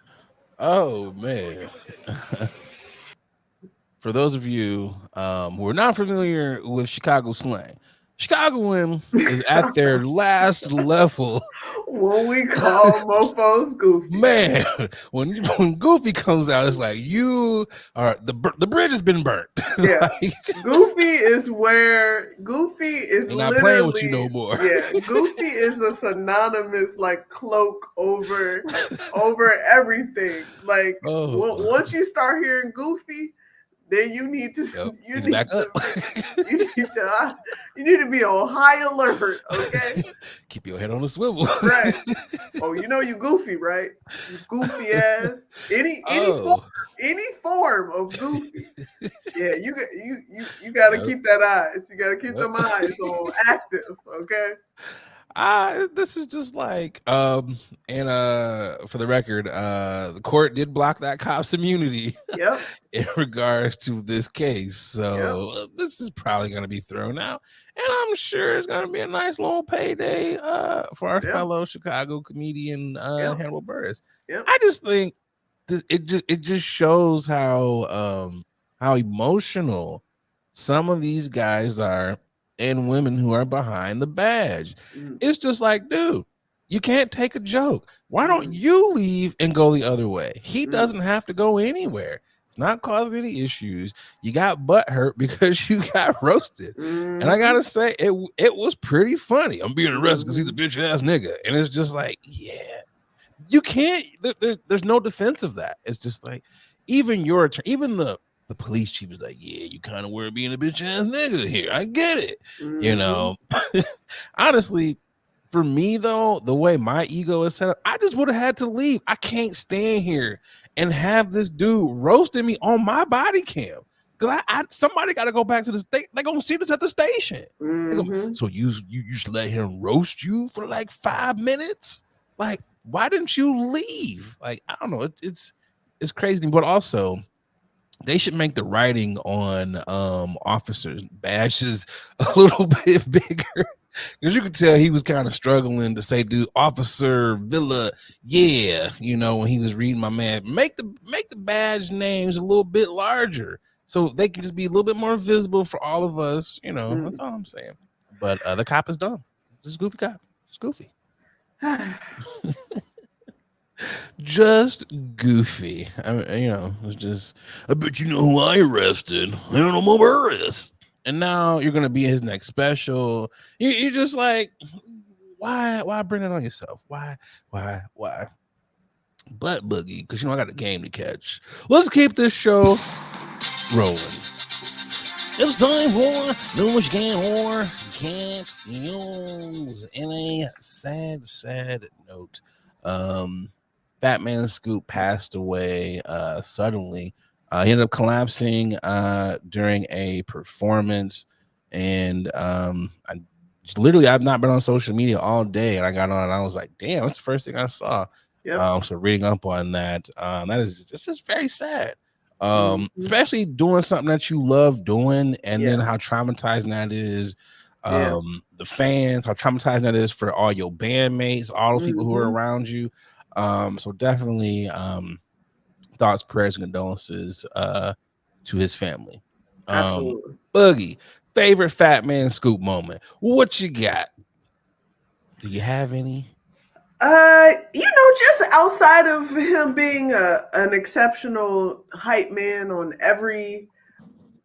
Oh man. For those of you who are not familiar with Chicago slang, Chicagoan is at their last level. What we call mofos goofy. Man, when Goofy comes out, it's like you are the bridge has been burnt. Yeah. Like, Goofy is where Goofy is They're not literally playing with you no more. Yeah, Goofy is a synonymous like cloak over everything. Like Oh. once you start hearing Goofy, then you need to Yep. you Need to need back to up. you need to be on high alert, okay? Keep your head on the swivel. Right. Oh, you know you goofy, right? You goofy ass. Any Oh. form of goofy. Yeah, you got to Yep. keep that eyes. You got to keep Yep. them eyes on active, okay? This is just like and for the record, the court did block that cop's immunity Yep. in regards to this case. So this is probably going to be thrown out, and I'm sure it's going to be a nice little payday for our fellow Chicago comedian Hannibal Buress. Yep. I just think it just shows how emotional some of these guys are and women who are behind the badge. It's just like, dude, you can't take a joke. Why don't you leave and go the other way? He doesn't have to go anywhere. It's not causing any issues. You got butt hurt because you got roasted. And I gotta say, it was pretty funny. I'm being arrested because he's a bitch ass nigga. And it's just like, yeah, you can't, there's no defense of that. It's just like, even your attorney, even the police chief is like, yeah, you kind of were being a bitch ass nigga here. I get it. You know, honestly, for me though, the way my ego is set up, I just would have had to leave. I can't stand here and have this dude roasting me on my body cam. Because somebody got to go back to the state. They're going to see this at the station. So you just let him roast you for like 5 minutes? Like, why didn't you leave? Like, I don't know. It's crazy. But also, they should make the writing on officers' badges a little bit bigger, because you could tell he was kind of struggling to say, dude, Officer Villa, yeah, you know, when he was reading my man. Make the badge names a little bit larger so they can just be a little bit more visible for all of us. You know, that's all I'm saying. But the cop is dumb. This goofy cop. It's goofy. Just goofy. I mean, you know, it's just, I bet you know who I arrested. Hannibal Buress. And now you're gonna be his next special. You're just like, why bring it on yourself? Why? But Boogie, because you know I got a game to catch. Let's keep this show rolling. It's time for Louis Can't News. In a sad note, Fat Man Scoop passed away suddenly. He ended up collapsing during a performance, and I've not been on social media all day, and I got on and I was like, damn, that's the first thing I saw. So reading up on that, it's just very sad. Especially doing something that you love doing, and then how traumatizing that is. The fans, how traumatizing that is for all your bandmates, all the people who are around you. So definitely thoughts, prayers, and condolences to his family. Absolutely. Boogie, favorite Fat Man Scoop moment. What you got? Do you have any? You know, just outside of him being an exceptional hype man on every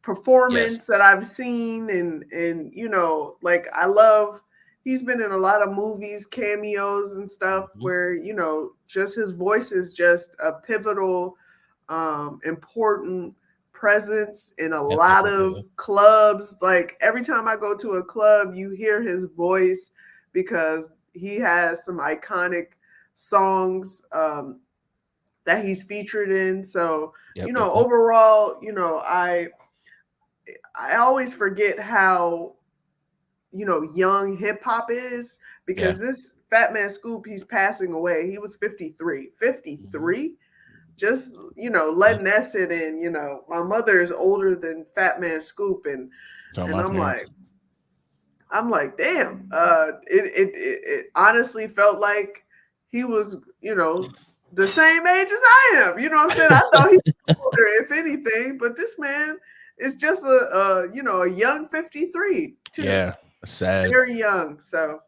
performance that I've seen, and you know, like he's been in a lot of movies, cameos and stuff where, you know, just his voice is just a pivotal, important presence in a lot of clubs. Like every time I go to a club, you hear his voice because he has some iconic songs that he's featured in. So, you know, overall, you know, I always forget how, you know, young hip hop is, because this Fat Man Scoop, he's passing away. He was 53. Just, you know, letting that sit in. You know, my mother is older than Fat Man Scoop, and I'm like, damn. It honestly felt like he was, you know, the same age as I am. You know what I'm saying? I thought he was older, if anything, but this man is just a you know, a young 53 too. Yeah, sad. Very young. So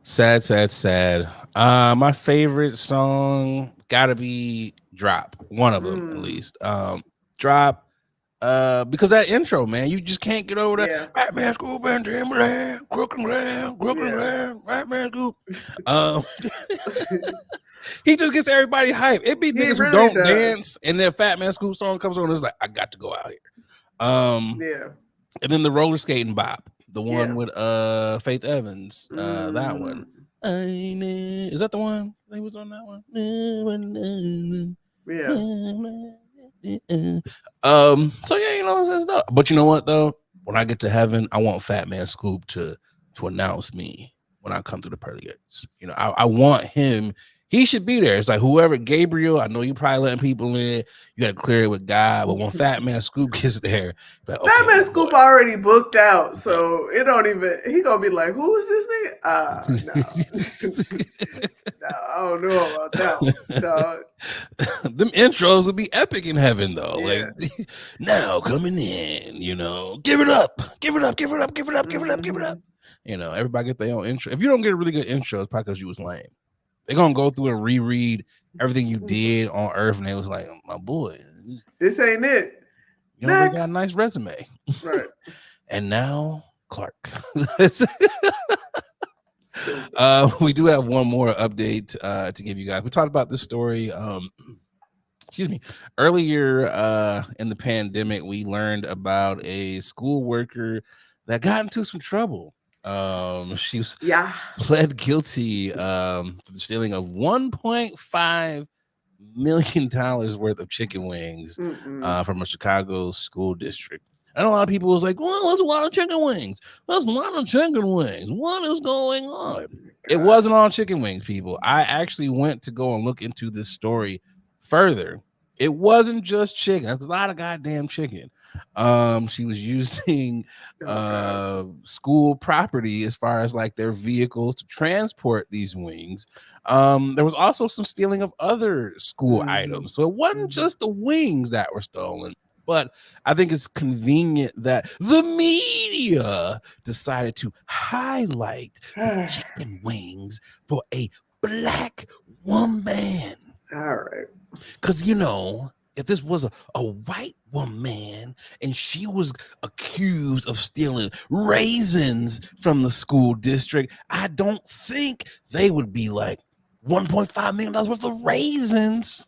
sad. My favorite song gotta be Drop. One of them at least. Drop. Because that intro, man, you just can't get over that. Fat Man Scoop and Timberland, Crooklyn Land, Fat Man Scoop. He just gets everybody hype. It be He niggas who really don't does. dance, and then Fat Man Scoop song comes on, and it's like, I got to go out here. Yeah. And then the roller skating bop, the one Yeah. with Faith Evans, that one. Is that the one? They was on that one. Yeah. So yeah, you know, it's dope. But you know what though? When I get to heaven, I want Fat Man Scoop to announce me when I come through the pearly gates. You know, I want him. He should be there. It's like whoever, Gabriel, I know you probably letting people in. You got to clear it with God. But when Fat Man Scoop gets there, like, okay, Fat Man Scoop already booked out, so it don't even. He gonna be like, "Who is this nigga?" No, no, I don't know about that one, dog. Them intros would be epic in heaven, though. Yeah. Like now coming in, you know, give it up, give it up, give it up, give it up, give it up, give it up. You know, everybody get their own intro. If you don't get a really good intro, it's probably because you was lame. They're gonna go through and reread everything you did on Earth, and they was like, my boy, This ain't it. you know, they got a nice resume. Right. And now Clark. We do have one more update to give you guys. We talked about this story. Excuse me. Earlier in the pandemic, we learned about a school worker that got into some trouble. She was pled guilty for the stealing of $1.5 million worth of chicken wings from a Chicago school district. And a lot of people was like, well, that's a lot of chicken wings. That's a lot of chicken wings. What is going on? It wasn't all chicken wings, people. I actually went to go and look into this story further. It wasn't just chicken. That's a lot of goddamn chicken. She was using school property as far as like their vehicles to transport these wings. There was also some stealing of other school items. So it wasn't just the wings that were stolen. But I think it's convenient that the media decided to highlight the chicken wings for a black woman. All right. Because, you know, if this was a white woman and she was accused of stealing raisins from the school district, I don't think they would be like $1.5 million worth of raisins.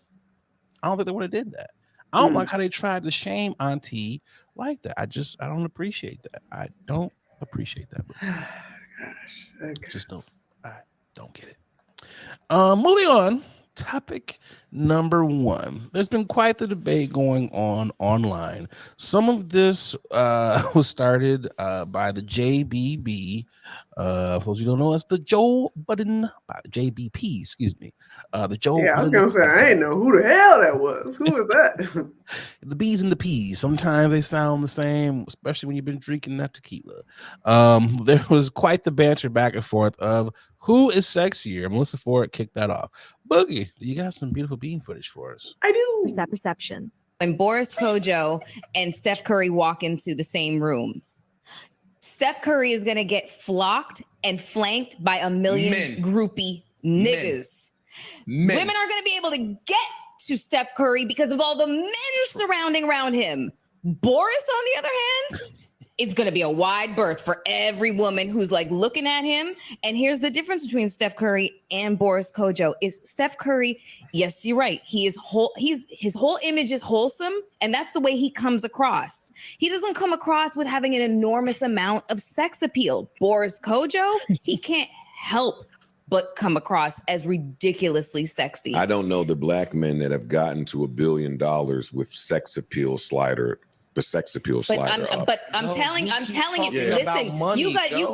I don't think they would have did that. I don't like how they tried to shame Auntie like that. I don't appreciate that. I don't appreciate that. Gosh. Okay. I don't get it. Moving on. Topic number 1. There's been quite the debate going on online. Some of this was started by the JBB. For those who don't know, it's the Joe Budden, JBP, excuse me. The Joe. Yeah, I was gonna say I ain't know who the hell that was. Who was that? The B's and the P's. Sometimes they sound the same, especially when you've been drinking that tequila. There was quite the banter back and forth of who is sexier. Melissa Ford kicked that off. Boogie, you got some beautiful bean footage for us. I do. Perception. When Boris Kojo and Steph Curry walk into the same room, Steph Curry is going to get flocked and flanked by a million groupie niggas. Women are going to be able to get to Steph Curry because of all the men surrounding around him. Boris, on the other hand, is going to be a wide berth for every woman who's like looking at him. And here's the difference between Steph Curry and Boris Kojo is Steph Curry. Yes, you're right. His whole image is wholesome. And that's the way he comes across. He doesn't come across with having an enormous amount of sex appeal. Boris Kojo, he can't help but come across as ridiculously sexy. I don't know the black men that have gotten to $1 billion with sex appeal slider. The sex appeal slider. But I'm telling you, listen, money,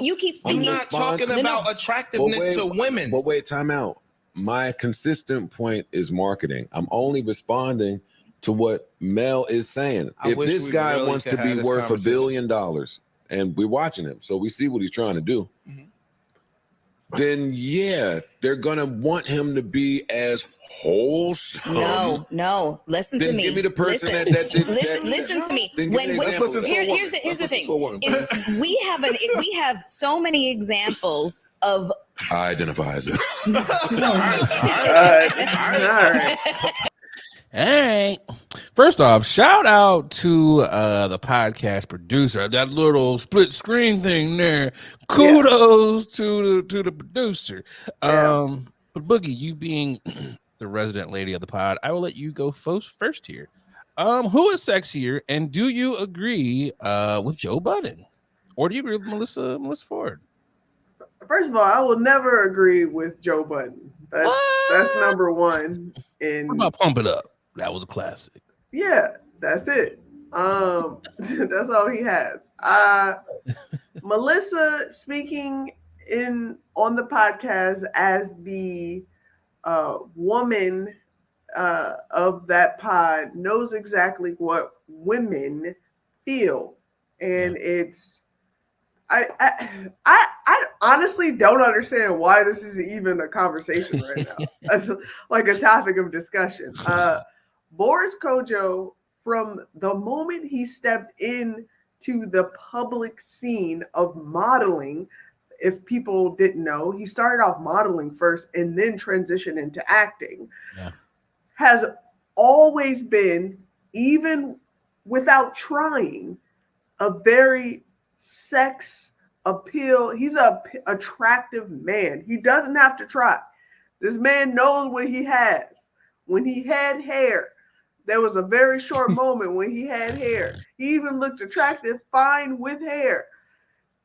you keep speaking. I'm not talking about attractiveness to women. But wait, time out. My consistent point is marketing. I'm only responding to what Mel is saying. If this guy wants to be worth $1 billion, and we're watching him, so we see what he's trying to do, then yeah, they're gonna want him to be as wholesome. No. Listen to me. Give me the person listen to me. Here's the thing. We have so many examples of. I identify as Hey, first off, shout out to the podcast producer. That little split screen thing there. Kudos to the producer. But Boogie, you being the resident lady of the pod, I will let you go first here. Who is sexier, and do you agree with Joe Budden, or do you agree with Melissa Ford? First of all, I will never agree with Joe Budden. That's number one. What about Pump It Up? That was a classic. Yeah, that's it. That's all he has. Melissa speaking on the podcast as the woman of that pod knows exactly what women feel, and it's I honestly don't understand why this is even a conversation right now. Like a topic of discussion. Boris Kodjoe, from the moment he stepped into the public scene of modeling, if people didn't know, he started off modeling first and then transitioned into acting. Yeah. Has always been, even without trying, a very sex appeal. He's a attractive man. He doesn't have to try. This man knows what he has. When he had hair, there was a very short moment when he had hair. He even looked attractive, fine with hair.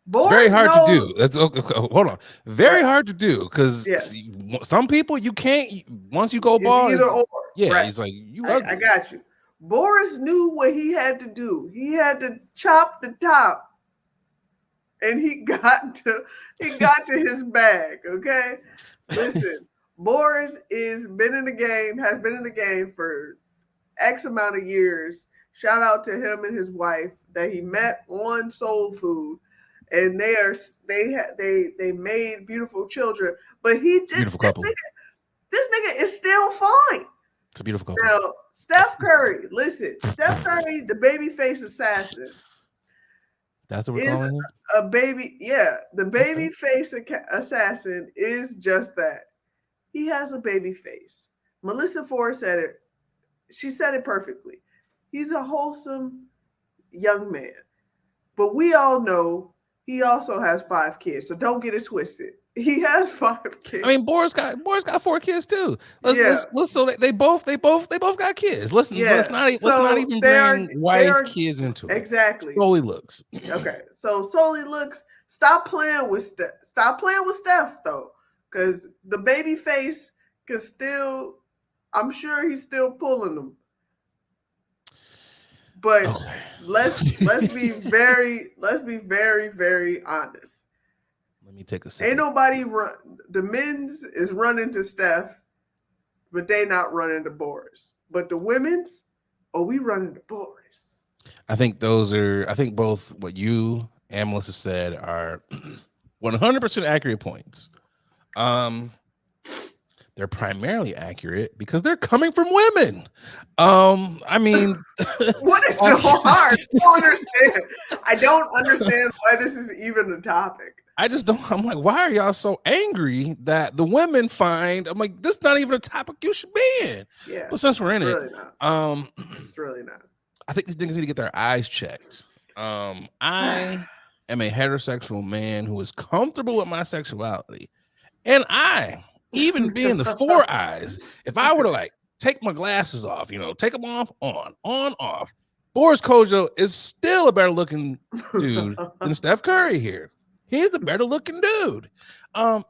Boris it's very hard to do. That's okay, hold on. Very hard to do because some people you can't. Once you go bald, either or. Yeah, right. He's like you. I got you. Boris knew what he had to do. He had to chop the top, and he got to his bag. Okay, listen. Boris has been in the game for X amount of years. Shout out to him and his wife that he met on Soul Food. And they made beautiful children, but he just beautiful couple. This nigga is still fine. It's a beautiful couple. Now, Steph Curry, listen, Steph Curry, the babyface assassin. That's what we're calling him. A baby, yeah, the babyface assassin is just that. He has a baby face. Melissa Ford said it. She said it perfectly. He's a wholesome young man, but we all know. He also has 5 kids, so don't get it twisted. He has 5 kids. I mean, Boris got 4 kids too. Let's so they both got kids. Let's not even bring wife kids into it. Exactly. Solely looks. Okay, so solely looks. Stop playing with Steph. Stop playing with Steph though, because the baby face can still. I'm sure he's still pulling them. But let's be very very honest. Let me take a second. Ain't nobody run. The men's is running to Steph, but they not running to Boris. But the women's, we running to Boris. I think both what you and Melissa said are 100% accurate points. They're primarily accurate because they're coming from women. I mean, what is so hard? I don't understand why this is even a topic. I just don't. I'm like, why are y'all so angry that the women find? I'm like, this is not even a topic you should be in. Yeah, but since we're in really it, not. It's really not. I think these niggas need to get their eyes checked. I am a heterosexual man who is comfortable with my sexuality, and even being the 4 eyes, if I were to like take my glasses off, take them off, on, off, Boris Kodjoe is still a better looking dude than Steph Curry here. He's the better looking dude. I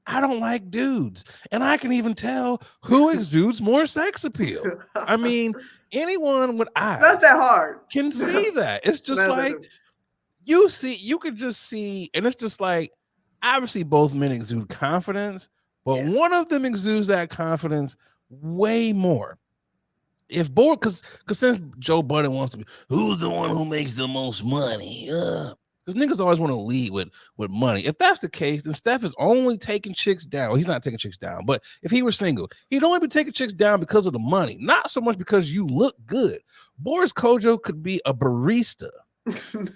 don't like dudes, and I can even tell who exudes more sex appeal. I mean, anyone with eyes, not that hard, can see that. It's just like you could just see, and it's just like obviously both men exude confidence. But one of them exudes that confidence way more. If Boris, because since Joe Budden wants to be, who's the one who makes the most money? Because niggas always want to lead with money. If that's the case, then Steph is only taking chicks down. Well, he's not taking chicks down, but if he were single, he'd only be taking chicks down because of the money, not so much because you look good. Boris Kodjoe could be a barista.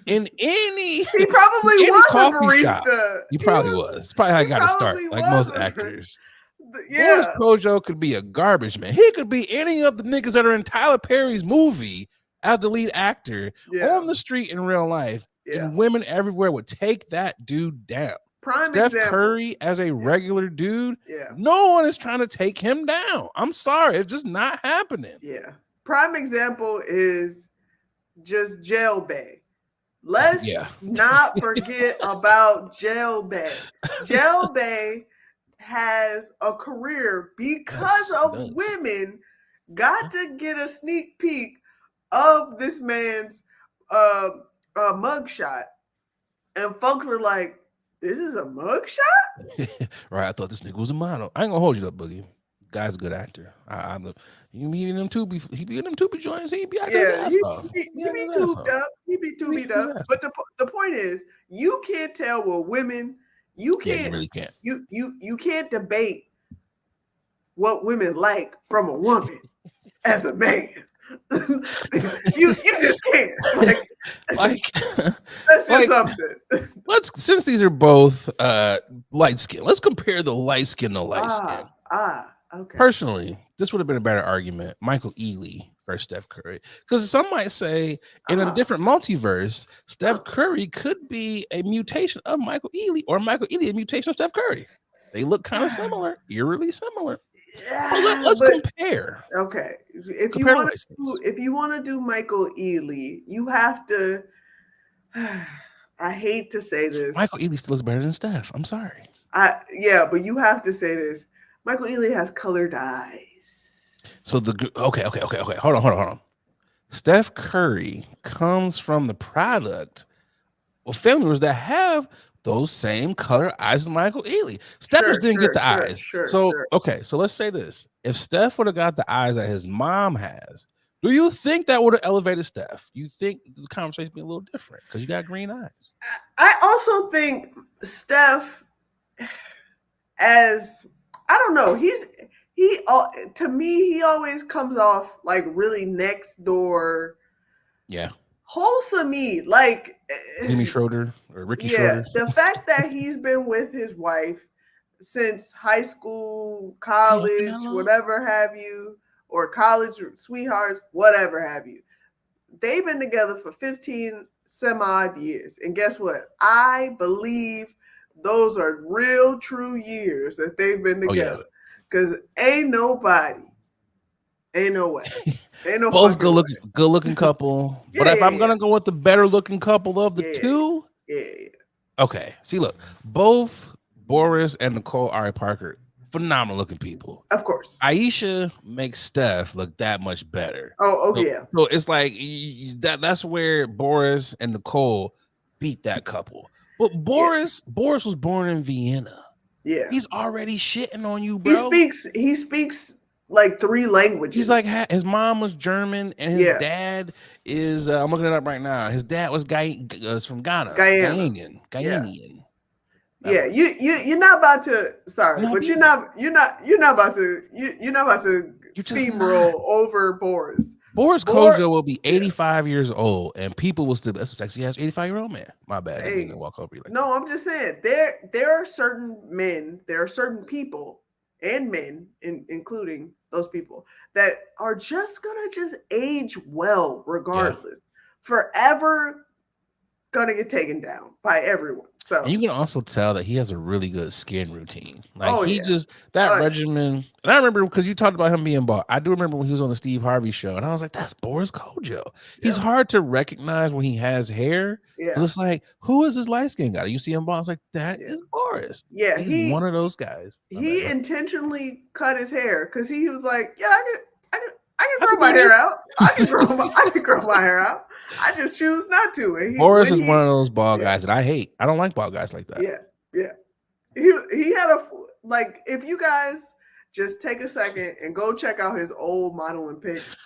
In any he probably was coffee a barista. Shop. He probably was. It's probably how he got to start, like most actors. Boris Kodjoe could be a garbage man. He could be any of the niggas that are in Tyler Perry's movie as the lead actor on the street in real life, and women everywhere would take that dude down. Steph Curry as a regular dude, yeah, no one is trying to take him down. I'm sorry, it's just not happening. Yeah. Prime example is just Jail Bay. Let's not forget about Jail Bay. Jail Bay has a career because of women got to get a sneak peek of this man's mugshot. And folks were like, this is a mugshot? Right, I thought this nigga was a model. I ain't gonna hold you up, Boogie. Guy's a good actor. You be in them Tubi, he be in them Tubi joints. He be out there. Yeah, he be tubed up. He be tubied up. But the point is, you can't tell what women. You can't. You really can't. You can't debate what women like from a woman as a man. you just can't. Like that's just something. Since these are both light skin, let's compare the light skin to light skin. Okay. Personally, this would have been a better argument. Michael Ealy versus Steph Curry. Because some might say in a different multiverse, Steph Curry could be a mutation of Michael Ealy, or Michael Ealy a mutation of Steph Curry. They look kind of similar, eerily similar. Yeah, let's compare. Okay. If you want to do Michael Ealy, you have to I hate to say this. Michael Ealy still looks better than Steph. I'm sorry. But you have to say this. Michael Ealy has colored eyes. So okay. Hold on. Steph Curry comes from the product of family members that have those same color eyes as Michael Ealy. Steph didn't get the eyes. Okay, so let's say this. If Steph would have got the eyes that his mom has, do you think that would have elevated Steph? You think the conversation would be a little different because you got green eyes? I also think Steph, as I don't know, to me, he always comes off like really next door. Yeah. Wholesome, like Jimmy Schroeder or Ricky Schroeder. The fact that he's been with his wife since high school, college, whatever have you, or college sweethearts, whatever have you. They've been together for 15 some odd years. And guess what? I believe those are real true years that they've been together. Because ain't no way. Ain't no both good looking couple. But if I'm gonna go with the better looking couple of the two, okay. See, look, both Boris and Nicole Ari Parker, phenomenal looking people. Of course. Aisha makes Steph look that much better. So it's like that's where Boris and Nicole beat that couple. But Boris was born in Vienna. Yeah. He's already shitting on you, bro. He speaks like 3 languages. He's like, his mom was German and his dad is I'm looking it up right now. His dad was from Ghana. Ghanaian. Yeah, you're not about to you're not about to steamroll over Boris. Boris Kojo will be 85 years old and people will still that's a sexy ass 85-year-old man. My bad. I didn't walk over you like no, I'm just saying there are certain men, there are certain people and men, including those people, that are just gonna age well regardless. Forever gonna get taken down by everyone. So and you can also tell that he has a really good skin routine. Like regimen. And I remember because you talked about him being bald. I do remember when he was on the Steve Harvey show, and I was like, "That's Boris Kojo." He's hard to recognize when he has hair. Yeah, it's like, who is this light skinned guy? You see him bald, it's like that is Boris. Yeah, he's one of those guys. He intentionally cut his hair because he was like, "Yeah, I can grow my hair out. I can grow my hair out. I just choose not to." And Boris is one of those bald guys that I hate. I don't like bald guys like that. Yeah. He had if you guys just take a second and go check out his old modeling pics.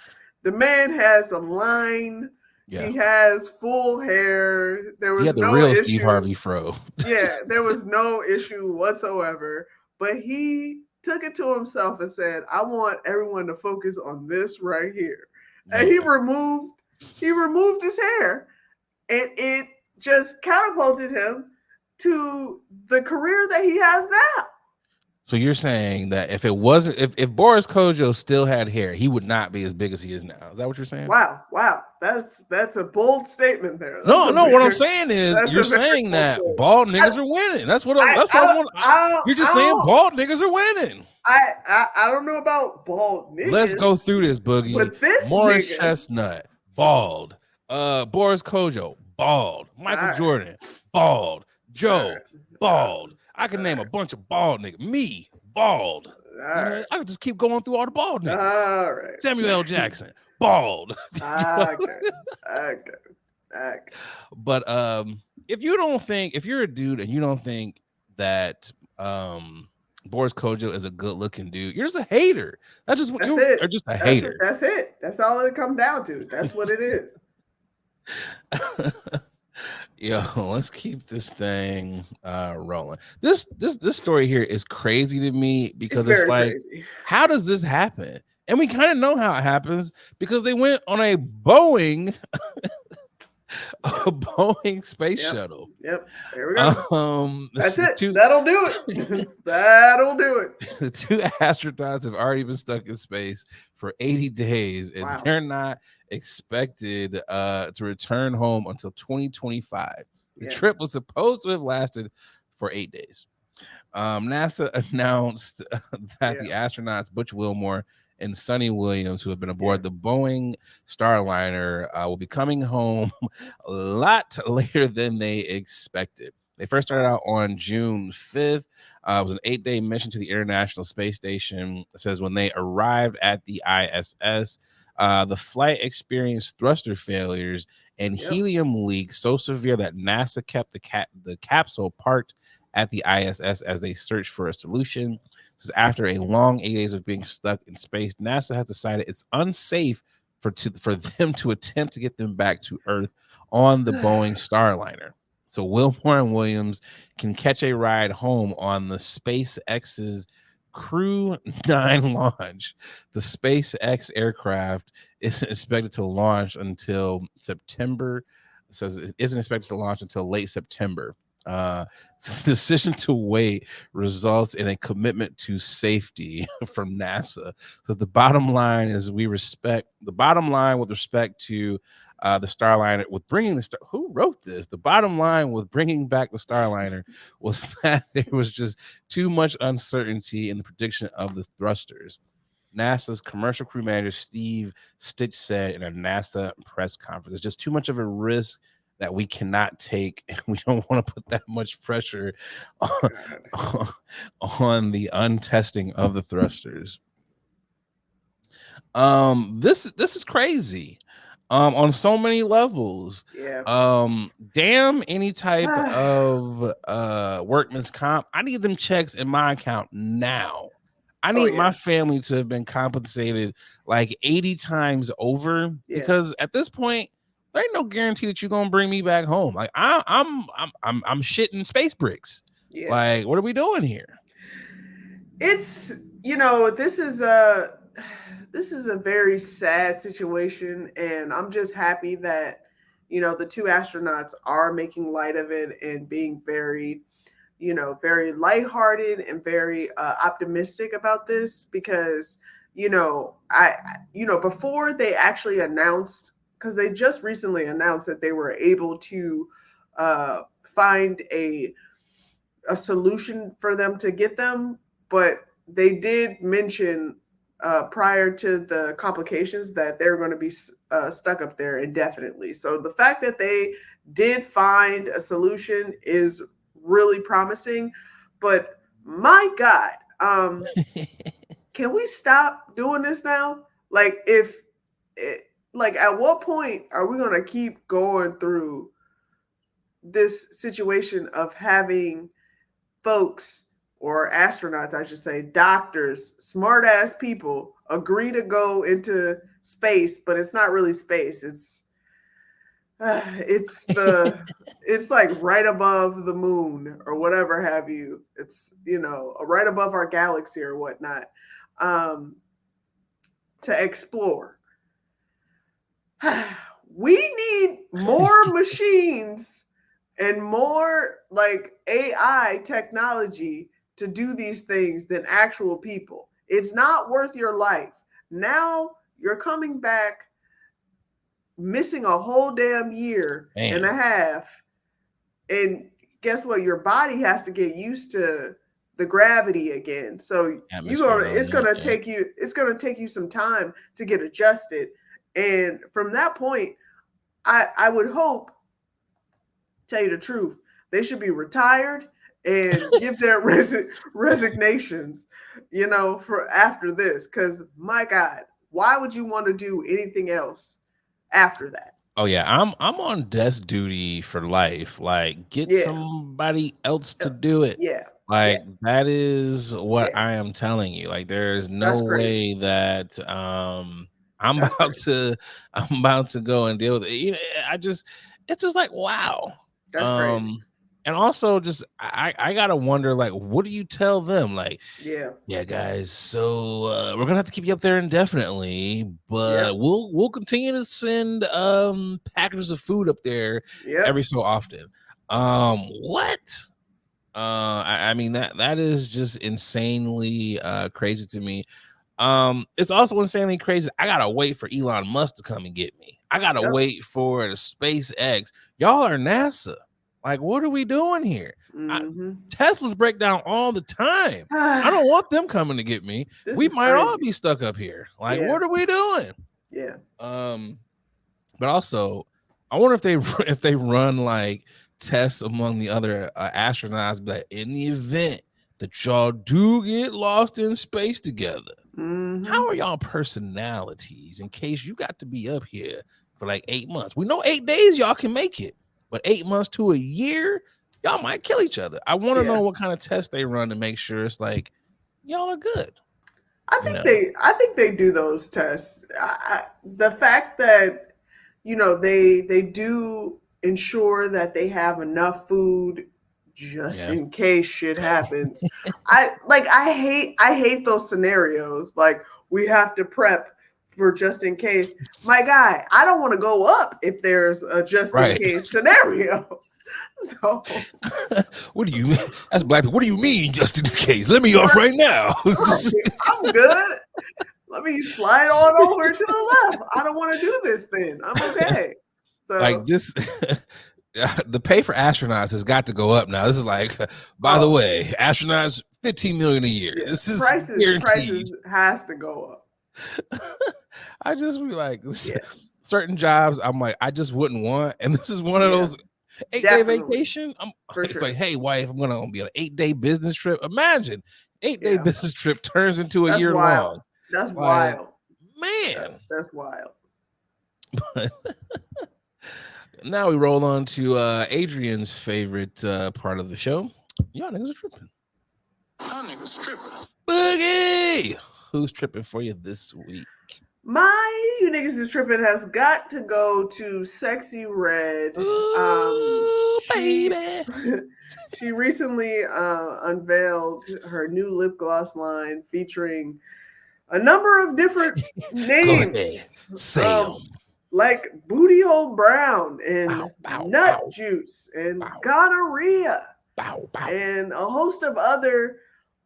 The man has a line. Yeah. He has full hair. There was no real issue. Steve Harvey fro. Yeah, there was no issue whatsoever. But he took it to himself and said, "I want everyone to focus on this right here." And he removed his hair, and it just catapulted him to the career that he has now. So you're saying that if it wasn't, if Boris Kodjoe still had hair, he would not be as big as he is now. Is that what you're saying? Wow, that's a bold statement there. That's No. What I'm saying is, you're saying that bald niggas are winning. That's what you're just saying. Bald niggas are winning. I don't know about bald niggas. Let's go through this, Boogie. But this Morris nigga, Chestnut, bald. Boris Kodjoe, bald. Michael Jordan, bald. Joe, bald. I can name a bunch of bald niggas. Me, bald. I can just keep going through all the bald niggas. All right. Samuel L. Jackson, bald. Okay. But if you're a dude and you don't think that Boris Kodjoe is a good-looking dude, you're just a hater. That's just what you're just a hater. That's it. That's all it comes down to. That's what it is. Yo, let's keep this thing rolling. This story here is crazy to me because it's like, crazy. How does this happen? And we kind of know how it happens because they went on a Boeing space shuttle. Yep. There we go. That's it. That'll do it. That'll do it. The 2 astronauts have already been stuck in space for 80 days, and they're not expected to return home until 2025. The trip was supposed to have lasted for 8 days. NASA announced that the astronauts Butch Wilmore and Sonny Williams, who have been aboard the Boeing Starliner, will be coming home a lot later than they expected. They first started out on June 5th. It was an 8-day mission to the International Space Station. It says when they arrived at the ISS, the flight experienced thruster failures and helium leaks so severe that NASA kept the capsule parked at the ISS as they searched for a solution. Because after a long 8 days of being stuck in space, NASA has decided it's unsafe for them to attempt to get them back to Earth on the Boeing Starliner. So Wilmore and Williams can catch a ride home on the SpaceX's Crew 9 launch. The SpaceX aircraft isn't expected to launch until September. So it isn't expected to launch until late September. The decision to wait results in a commitment to safety from NASA. So the bottom line is with respect to the Starliner, with bringing the star. Who wrote this? The bottom line with bringing back the Starliner was that there was just too much uncertainty in the prediction of the thrusters. NASA's commercial crew manager Steve Stitch said in a NASA press conference, "It's just too much of a risk that we cannot take. We don't want to put that much pressure on the untesting of the thrusters." This is crazy. On so many levels. Damn any type of workman's comp. I need them checks in my account now. I need my family to have been compensated like 80 times over because at this point there ain't no guarantee that you're gonna bring me back home. Like I'm shitting space bricks. Like, what are we doing here? It's this is a very sad situation, and I'm just happy that the 2 astronauts are making light of it and being very very lighthearted and very optimistic about this because before they actually announced, because they just recently announced that they were able to find a solution for them to get them, but they did mention prior to the complications that they're going to be stuck up there indefinitely. So the fact that they did find a solution is really promising, but my God, can we stop doing this now? Like, at what point are we going to keep going through this situation of having folks, or astronauts, I should say, doctors, smart ass people agree to go into space, but it's not really space. It's like right above the moon or whatever have you. It's right above our galaxy or whatnot, to explore. We need more machines and more like AI technology to do these things than actual people. It's not worth your life. Now you're coming back missing a whole damn year and a half. And guess what? Your body has to get used to the gravity again. So it's gonna take you some time to get adjusted. And from that point, I would hope, tell you the truth, they should be retired and give their resignations, for after this. Because my God, why would you want to do anything else after that? Oh yeah, I'm on desk duty for life. Like, get somebody else to do it. Yeah. Like, that is what I am telling you. Like, there's no way that I'm about to go and deal with it. It's just like, wow. That's crazy. And also just I gotta wonder, like, what do you tell them? Like, yeah, guys, so we're gonna have to keep you up there indefinitely, but we'll continue to send packages of food up there every so often. What? I mean, that is just insanely crazy to me. It's also insanely crazy. I gotta wait for Elon Musk to come and get me. I gotta wait for the SpaceX. Y'all are NASA. Like, what are we doing here? Teslas break down all the time. I don't want them coming to get me. We might all be stuck up here. Like, what are we doing? Yeah. But also, I wonder if they run like tests among the other astronauts, but in the event that y'all do get lost in space together, how are y'all personalities in case you got to be up here for like 8 months? We know 8 days y'all can make it, but 8 months to a year, y'all might kill each other. I want to know what kind of tests they run to make sure it's like y'all are good. I think they do those tests. The fact that they do ensure that they have enough food just in case shit happens. I hate those scenarios. Like, we have to prep for just in case. My guy, I don't want to go up if there's a just in case scenario. So what do you mean? That's black people. What do you mean just in case? Let me off right now. I'm good. Let me slide on over to the left. I don't want to do this then. I'm okay. So like this the pay for astronauts has got to go up now. This is like, by the way, astronauts $15 million a year. This is prices has to go up. I just be like, certain jobs I'm like, I just wouldn't want. And this is one of those 8-day vacation. It's like, hey, wife, I'm gonna be on an 8-day business trip. Imagine 8-day business trip turns into a year long. That's wild. Man. That's wild. But now we roll on to Adrian's favorite part of the show. Y'all niggas are tripping. Y'all niggas tripping. Boogie! Who's tripping for you this week? My You Niggas Is Tripping has got to go to SexyRed. Baby. She recently unveiled her new lip gloss line featuring a number of different names. Like Booty Hole Brown and Nut Juice and Gonorrhea and a host of other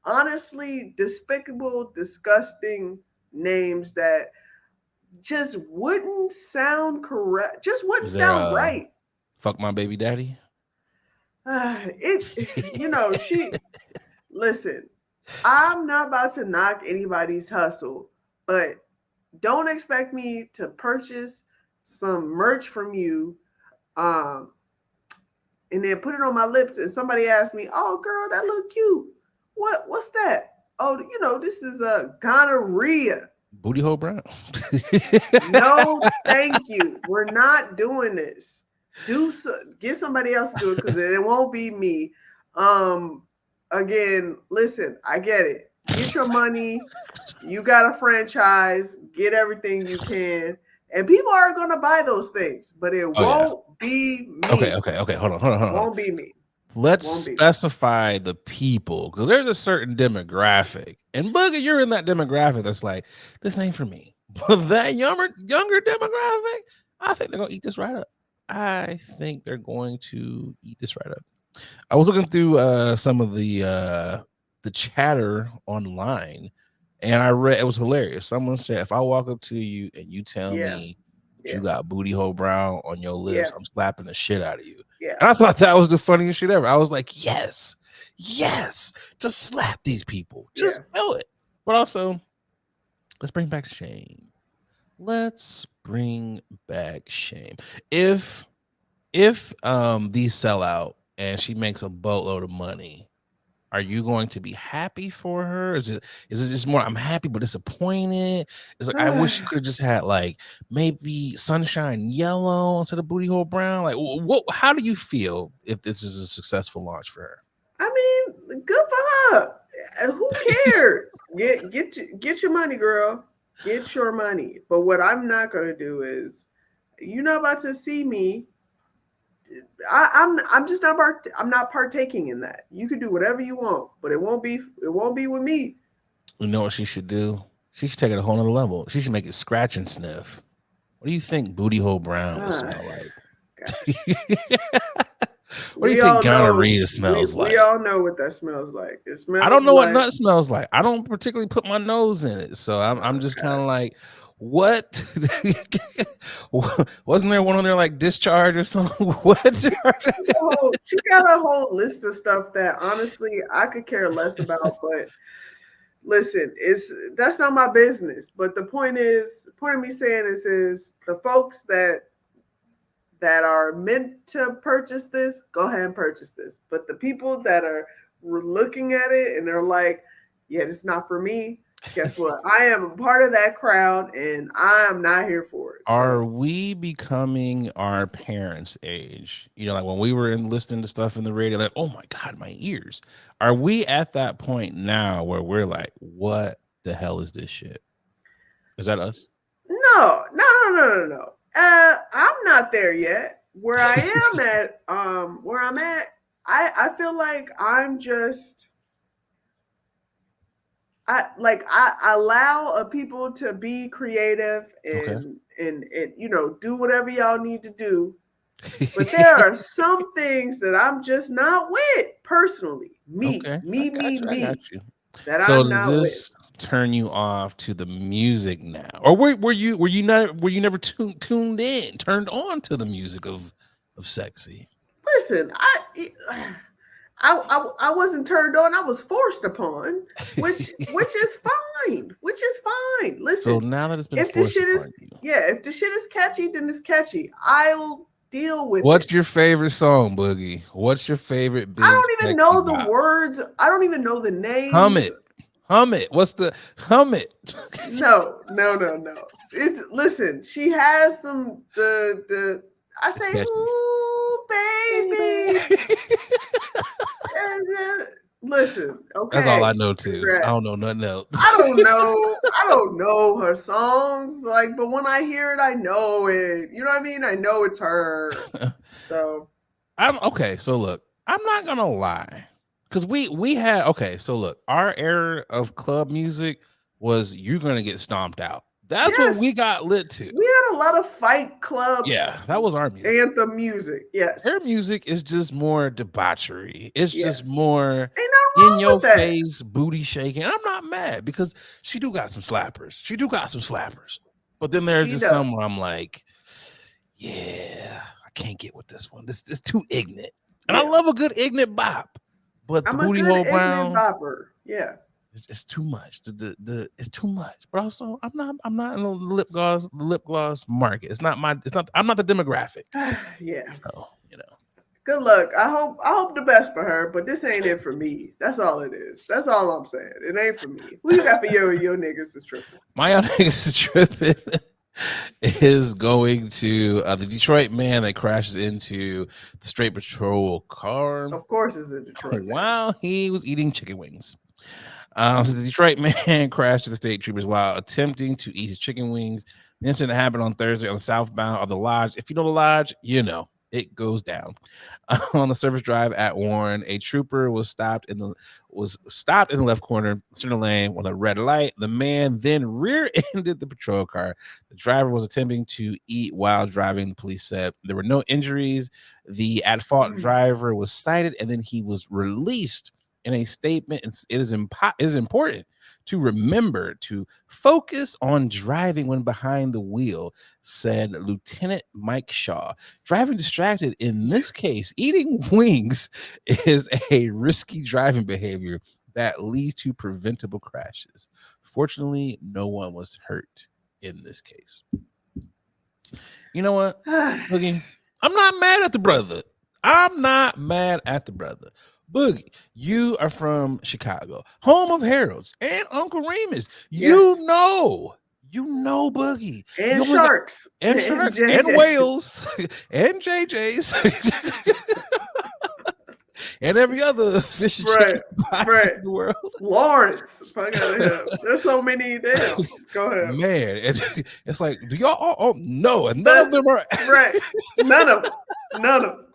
honestly despicable, disgusting names that just wouldn't sound correct. Just wouldn't sound right. Fuck my baby daddy. Listen, I'm not about to knock anybody's hustle, but don't expect me to purchase some merch from you and then put it on my lips and somebody asked me, oh girl, that look cute. What's that? Oh, this is a gonorrhea. Booty Hole Brown. No, thank you. We're not doing this. Get somebody else to do it because it won't be me. Again, listen, I get it. Get your money. You got a franchise. Get everything you can. And people are going to buy those things, but it won't be me. Okay. Hold on. It won't be me. Let's specify the people, because there's a certain demographic. And Boogie, you're in that demographic that's like, this ain't for me. But that younger demographic, I think they're going to eat this right up. I think they're going to eat this right up. I was looking through some of the the chatter online, and I read it was hilarious. Someone said, if I walk up to you and you tell me that you got booty hole brown on your lips, I'm slapping the shit out of you. Yeah. And I thought that was the funniest shit ever. I was like, yes, just slap these people. Just do it. But also, let's bring back shame. Let's bring back shame. If these sell out and she makes a boatload of money, are you going to be happy for her? Is it just more I'm happy but disappointed? It's like I wish you could have just had like maybe sunshine yellow instead of booty hole brown. Like how do you feel if this is a successful launch for her? I mean, good for her. Who cares? Get your money, girl. Get your money. But what I'm not gonna do is, you're not about to see me. I'm just not I'm not partaking in that. You can do whatever you want, but it won't be with me. You know what she should do? She should take it a whole nother level. She should make it scratch and sniff. What do you think booty hole brown would smell like? What do you think gonorrhea smells like? We all know what that smells like. It smells. I don't know what nut smells like. I don't particularly put my nose in it, so I'm just kind of like, what? Wasn't there one on there like discharge or something? What? She got a whole list of stuff that honestly I could care less about. But listen, that's not my business. But the point of me saying this is the folks that are meant to purchase this, go ahead and purchase this. But the people that are looking at it and they're like, yeah, it's not for me. Guess what? I am a part of that crowd and I am not here for it. Are we becoming our parents' age? You know, like when we were listening to stuff in the radio, like, oh my God, my ears. Are we at that point now where we're like, what the hell is this shit? Is that us? No. I'm not there yet. Where I am at, I feel like I'm just I allow people to be creative and do whatever y'all need to do. But there are some things that I'm just not with personally. Me. That I'm does not this turn you off to the music now, or were you never turned on to the music of Sexy? Listen, I wasn't turned on. I was forced upon, which is fine. Listen. So now that it's been if the shit is catchy, then it's catchy. I'll deal with What's your favorite song, Boogie? What's your favorite big I don't even know the bop? words. I don't even know the names. Hum it. What's the hum it? No. Listen, she has some I say, ooh, baby. Listen, okay. That's all I know too. Congrats. I don't know nothing else. I don't know her songs. But when I hear it, I know it. You know what I mean? I know it's her. So I'm okay. So look, I'm not gonna lie. Because we had so look, our era of club music was you're gonna get stomped out. That's what we got lit to. We had a lot of Fight Club. Yeah, that was our music. Anthem music. Yes. Their music is just more debauchery. It's just more in your face, booty shaking. I'm not mad because she do got some slappers. But then there's just some where I'm like, yeah, I can't get with this one. This is too ignorant. And I love a good ignorant bop. But the booty hole brown, bopper. Yeah, it's too much. It's too much. But also, I'm not in the lip gloss market. I'm not the demographic. Yeah. So good luck. I hope the best for her. But this ain't it for me. That's all it is. That's all I'm saying. It ain't for me. Who you got for your niggas is tripping? My niggas is tripping. Is going to the Detroit man that crashes into the State Patrol car. Of course, it's in Detroit. While he was eating chicken wings. So the Detroit man crashed to the state troopers while attempting to eat his chicken wings. The incident happened on Thursday on the southbound of the Lodge. If you know the Lodge, you know it goes down. On the service drive at Warren, a trooper was stopped in the left corner center lane with a red light. The man then rear-ended the patrol car. The driver was attempting to eat while driving. The police said there were no injuries. The at-fault driver was cited and then he was released In a statement, it is important to remember to focus on driving when behind the wheel, said Lieutenant Mike Shaw. Driving distracted in this case, eating wings, is a risky driving behavior that leads to preventable crashes. Fortunately, no one was hurt in this case. You know what, Boogie? I'm not mad at the brother. Boogie, you are from Chicago, home of Harold's and Uncle Remus. You know, Boogie. And sharks. And whales and JJ's. And every other fish and chicken spot in the world. Lawrence. Fuck out of here. There's so many there. Go ahead. Man, it's like, do y'all all know? And none of them are right. None of them.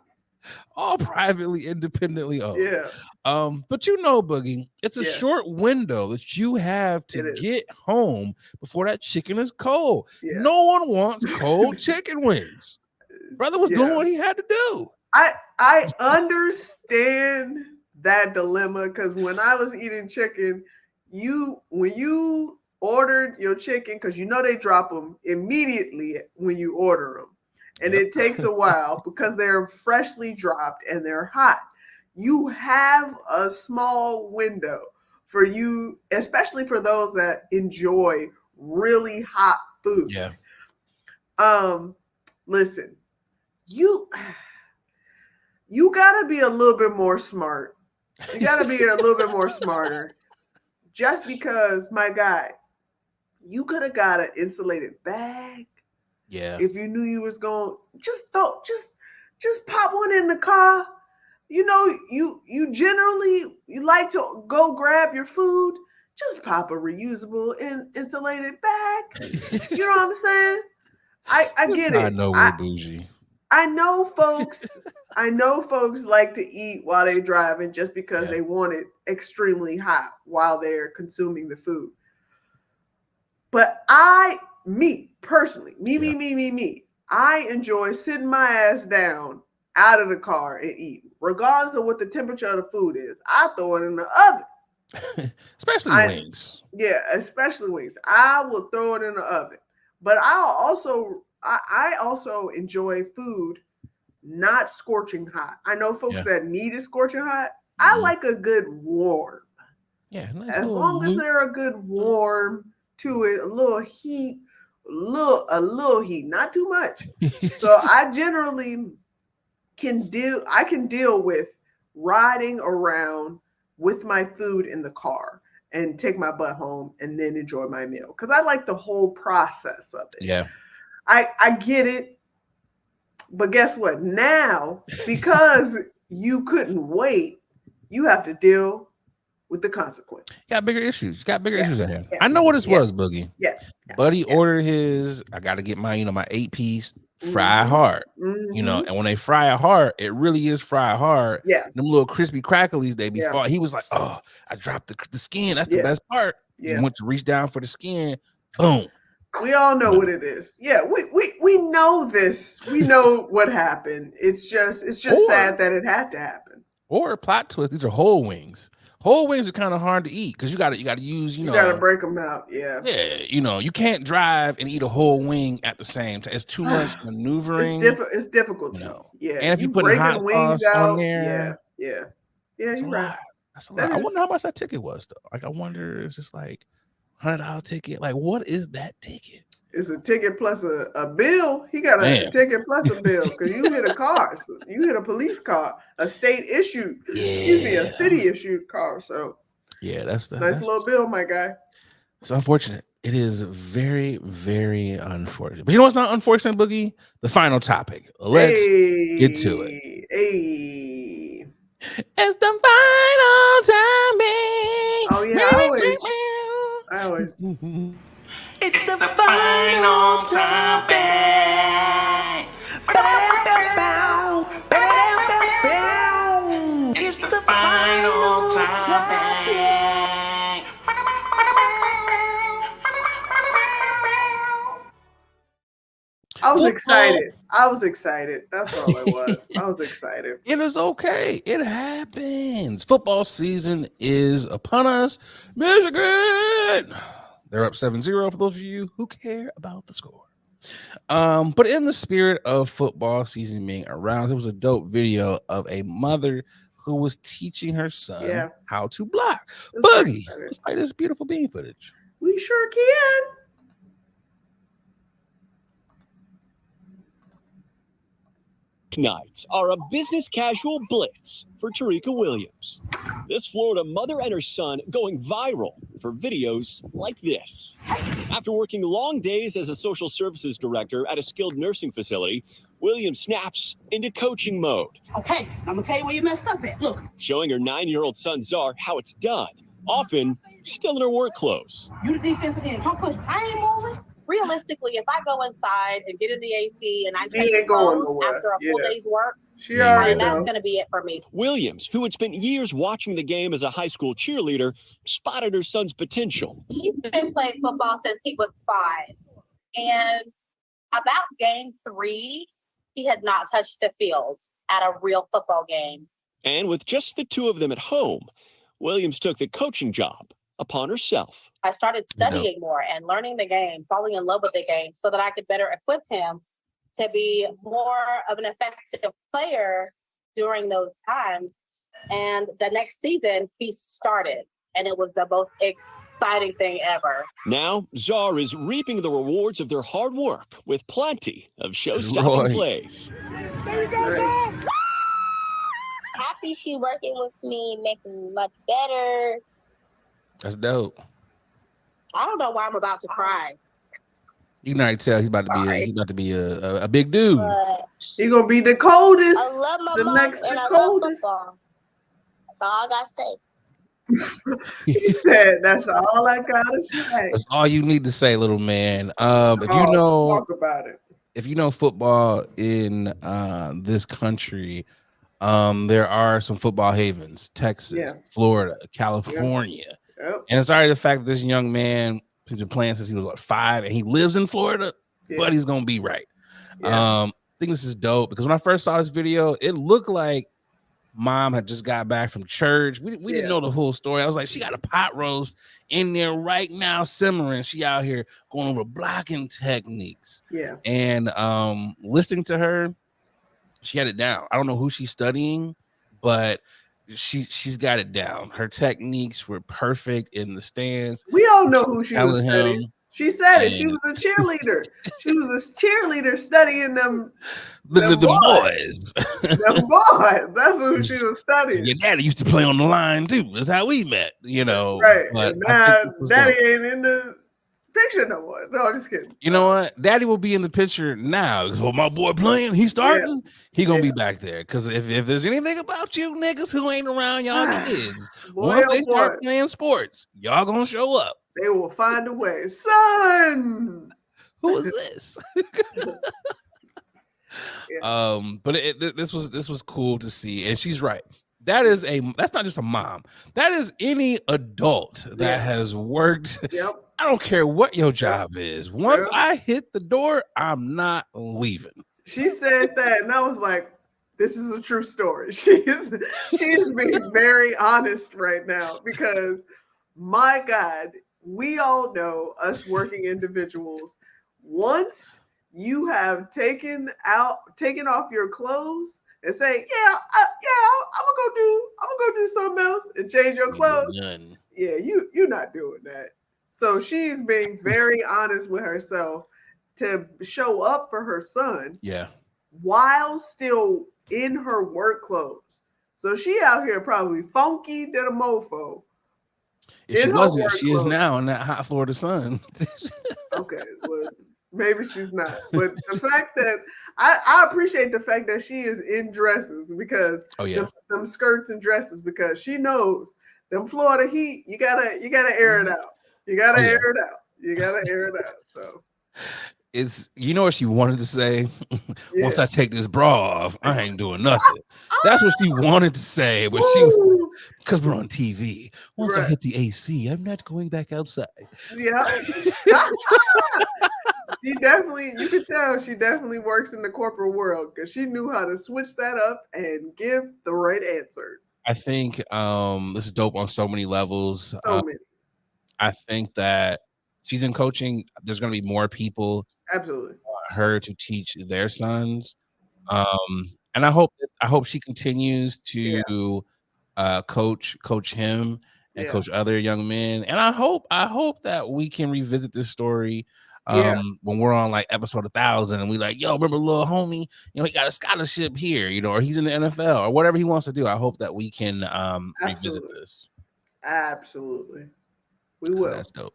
All privately, independently owned. Yeah. But Boogie, it's a short window that you have to get home before that chicken is cold. Yeah. No one wants cold chicken wings. Brother was doing what he had to do. I understand that dilemma, because when I was eating chicken, when you ordered your chicken, because they drop them immediately when you order them, and it takes a while because they're freshly dropped and they're hot. You have a small window for you, especially for those that enjoy really hot food. Yeah. Listen, you gotta be a little bit more smart. You gotta be a little bit more smarter. Just because, my guy, you could have got an insulated bag. Yeah. If you knew you was going, just pop one in the car. You generally like to go grab your food. Just pop a reusable insulated bag. You know what I'm saying? I get it. I know we're bougie. I know folks like to eat while they're driving just because they want it extremely hot while they're consuming the food. But me personally, I enjoy sitting my ass down out of the car and eating, regardless of what the temperature of the food is. I throw it in the oven. Especially wings. Yeah, especially wings. I will throw it in the oven. But I also enjoy food not scorching hot. I know folks that need it scorching hot. I like a good warm. Yeah, nice. As long as they're a good warm to it, a little heat, a little heat, not too much. So I generally can deal with riding around with my food in the car and take my butt home and then enjoy my meal, because I like the whole process of it. Yeah. I get it. But guess what? Now, because you couldn't wait, you have to deal with the consequence. You got bigger issues. at hand. I know what this was, Boogie. Yeah. Buddy ordered his, I got to get my, my 8-piece fry hard. And when they fry it hard, it really is fry hard. Yeah. Them little crispy cracklies, they be fought. He was like, oh, I dropped the skin. That's the best part. Yeah. He went to reach down for the skin. Boom. We all know what it is. Yeah, we know this. We know what happened. It's just sad that it had to happen. Or plot twist. These are whole wings. Whole wings are kind of hard to eat because you got to use, you got to break them out. Yeah. Yeah. You can't drive and eat a whole wing at the same time. It's too much maneuvering. It's difficult. Yeah. And if you put hot sauce on there. Yeah. You're right. That's a lot. I wonder how much that ticket was though. Like, I wonder, it's just like $100 ticket. Like, what is that ticket? It's a ticket plus a bill. He got a ticket plus a bill because you hit a car. So you hit a police car, a state issued, a city issued car. So that's nice little bill, my guy. It's unfortunate. It is very, very unfortunate. But you know what's not unfortunate, Boogie? The final topic. Let's get to it. It's the final topic. Oh yeah, I always. It's the final topic. It's the final topic. I was excited. That's all it was. I was excited. It is okay. It happens. Football season is upon us. Michigan, they're up 7-0 for those of you who care about the score. But in the spirit of football season being around, there was a dope video of a mother who was teaching her son how to block. Boogie, let's play this beautiful bean footage. We sure can. Nights are a business casual blitz for Tarika Williams. This Florida mother and her son going viral for videos like this. After working long days as a social services director at a skilled nursing facility, Williams snaps into coaching mode. Okay, I'm gonna tell you where you messed up at. Look. Showing her 9-year-old son Czar how it's done, often still in her work clothes. You the defensive end. Come push. I ain't moving. Realistically, if I go inside and get in the AC and I She take ain't going clothes nowhere. after a full day's work, She already that's know. going to be it for me. Williams, who had spent years watching the game as a high school cheerleader, spotted her son's potential. He's been playing football since he was 5. And about game 3, he had not touched the field at a real football game. And with just the two of them at home, Williams took the coaching job upon herself. I started studying more and learning the game, falling in love with the game so that I could better equip him to be more of an effective player during those times. And the next season, he started, and it was the most exciting thing ever. Now, Czar is reaping the rewards of their hard work with plenty of show-stopping plays. There you go, Happy she working with me, making me much better. That's dope. I don't know why I'm about to cry. You can already tell he's about to be a big dude. He's gonna be the coldest. I love my the mom next and the I coldest. love football. That's all I gotta say. He said, "That's all I gotta say." That's all you need to say, little man. If you know, talk about it. If you know football in this country, there are some football havens: Texas, Florida, California. Yep. And it's already the fact that this young man has been playing since he was 5, and he lives in Florida, but he's gonna be right. I think this is dope because when I first saw this video, it looked like mom had just got back from church. We didn't know the whole story. I was like, she got a pot roast in there right now simmering. She out here going over blocking techniques. Yeah. And listening to her, she had it down. I don't know who she's studying, but she's got it down. Her techniques were perfect in the stands. We all know who she was telling studying. him, She said it. She was a cheerleader. She was a cheerleader studying them. the them boys. Them boys. That's what she was studying. Your daddy used to play on the line too. That's how we met, you know. Right. But And I now think it was daddy dope. ain't in the picture no more. No, I'm just kidding. You know what? Daddy will be in the picture now. Because my boy playing, he's starting. He gonna be back there. Because if there's anything about you niggas who ain't around y'all kids, Boy, once oh they start boy. playing sports, y'all gonna show up. They will find a way. Son, who is this? But this was cool to see, and she's right. That's not just a mom. That is any adult that has worked. Yep. I don't care what your job is. Once I hit the door, I'm not leaving. She said that, and I was like, "This is a true story." She is being very honest right now because, my God, we all know us working individuals. Once you have taken off your clothes and say, I'm gonna go do something else and change your clothes. None. Yeah, you're not doing that. So she's being very honest with herself to show up for her son. Yeah. While still in her work clothes. So she out here probably funky than a mofo. If she in her wasn't, work she is clothes. now in that hot Florida sun. Okay, well, maybe she's not. But the fact that I appreciate the fact that she is in dresses because them skirts and dresses because she knows them Florida heat, you gotta air it out. You gotta air it out. You gotta air it out. So It's what she wanted to say. Once I take this bra off, I ain't doing nothing. That's what she wanted to say, but because we're on TV. Once I hit the AC, I'm not going back outside. Yeah. She definitely, you could tell she definitely works in the corporate world because she knew how to switch that up and give the right answers. I think this is dope on so many levels. So many. I think that she's in coaching. There's going to be more people. Absolutely. Her to teach their sons. And I hope she continues to coach him and coach other young men. And I hope that we can revisit this story when we're on like episode 1000 and we like, yo, remember little homie, you know, he got a scholarship here, you know, or he's in the NFL or whatever he wants to do. I hope that we can revisit this. Absolutely. We will. That's dope.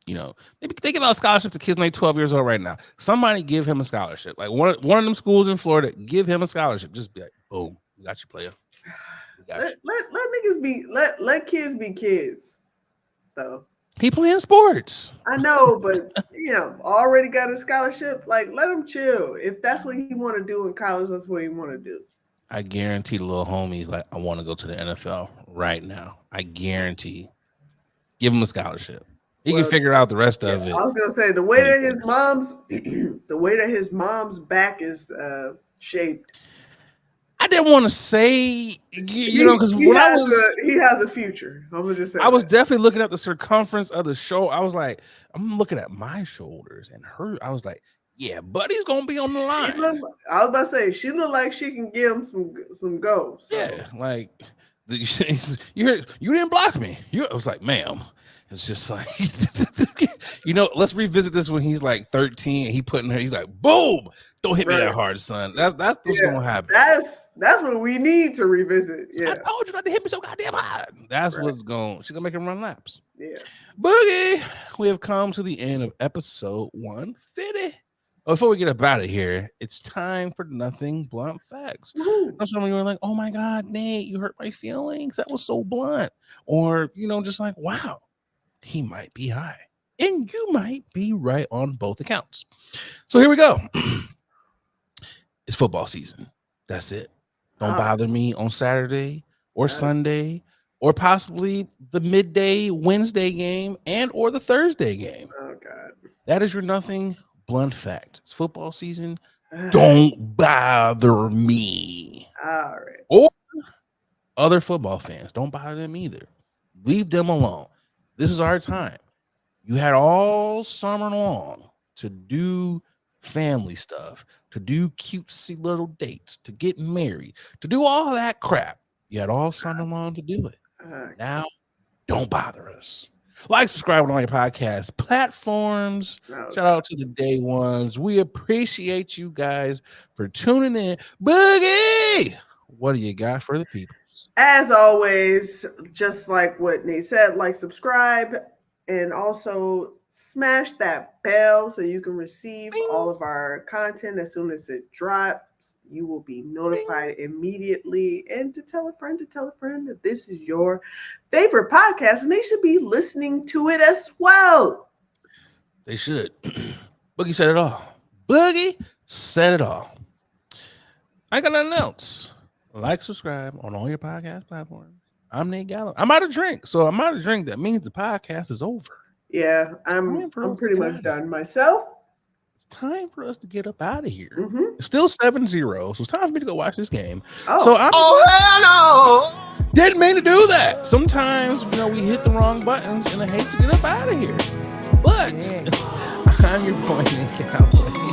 You know, maybe think about scholarships to kids like 12 years old right now. Somebody give him a scholarship. Like one of them schools in Florida, give him a scholarship. Just be like, boom, we got you, player. We got you. Let niggas be let kids be kids, though. He playing sports. I know, but already got a scholarship. Like, let him chill. If that's what he want to do in college, that's what he want to do. I guarantee the little homie's like, I want to go to the NFL right now. I guarantee. Give him a scholarship. He can figure out the rest of it. I was gonna say the way that his mom's back is shaped. I didn't want to say, because he has a future. I'm gonna just say I was definitely looking at the circumference of the show. I was like, I'm looking at my shoulders and her. I was like, yeah, buddy's gonna be on the line. I was about to say she looked like she can give him some goals. So. Yeah, like you didn't block me. I was like, ma'am. It's just like, let's revisit this when he's like 13 and he's like, boom, don't hit me that hard, son. That's what's gonna happen. That's what we need to revisit. Yeah. I told you not to hit me so goddamn hard. That's she's gonna make him run laps. Yeah. Boogie, we have come to the end of episode 150. Before we get up out of here, it's time for Nothing Blunt Facts. Some of you were like, oh my God, Nate, you hurt my feelings. That was so blunt. Or, just like, wow. He might be high, and you might be right on both accounts. So here we go. It's football season. That's it. Don't bother me on Saturday or Sunday or possibly the midday Wednesday game and or the Thursday game. Oh, God. That is your Nothing Blunt Fact. It's football season. Don't bother me. All right. Or other football fans. Don't bother them either. Leave them alone. This is our time. You had all summer long to do family stuff, to do cutesy little dates, to get married, to do all that crap. You had all summer long to do it. Now, don't bother us. Like, subscribe on all your podcast platforms. Shout out to the day ones. We appreciate you guys for tuning in. Boogie, what do you got for the people? As always, just like what Nate said, like, subscribe, and also smash that bell so you can receive all of our content as soon as it drops. You will be notified immediately. And to tell a friend that this is your favorite podcast, and they should be listening to it as well. They should. Boogie said it all. Boogie said it all. I got to announce. Like, subscribe on all your podcast platforms. I'm Nate Gallo. I'm out of drink. So I'm out of drink. That means the podcast is over. Yeah, I'm pretty much done myself. It's time for us to get up out of here. It's still 7-0. So it's time for me to go watch this game. Oh, so hell no! Didn't mean to do that. Sometimes, we hit the wrong buttons in a haste to get up out of here. But I'm your boy, Nate Gallo.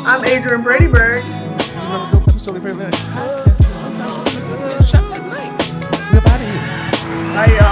I'm Adrian Bradyberg. This is another dope episode of Favorite Podcast. Sometimes we're shut at night. We're up out of here. Bye, y'all.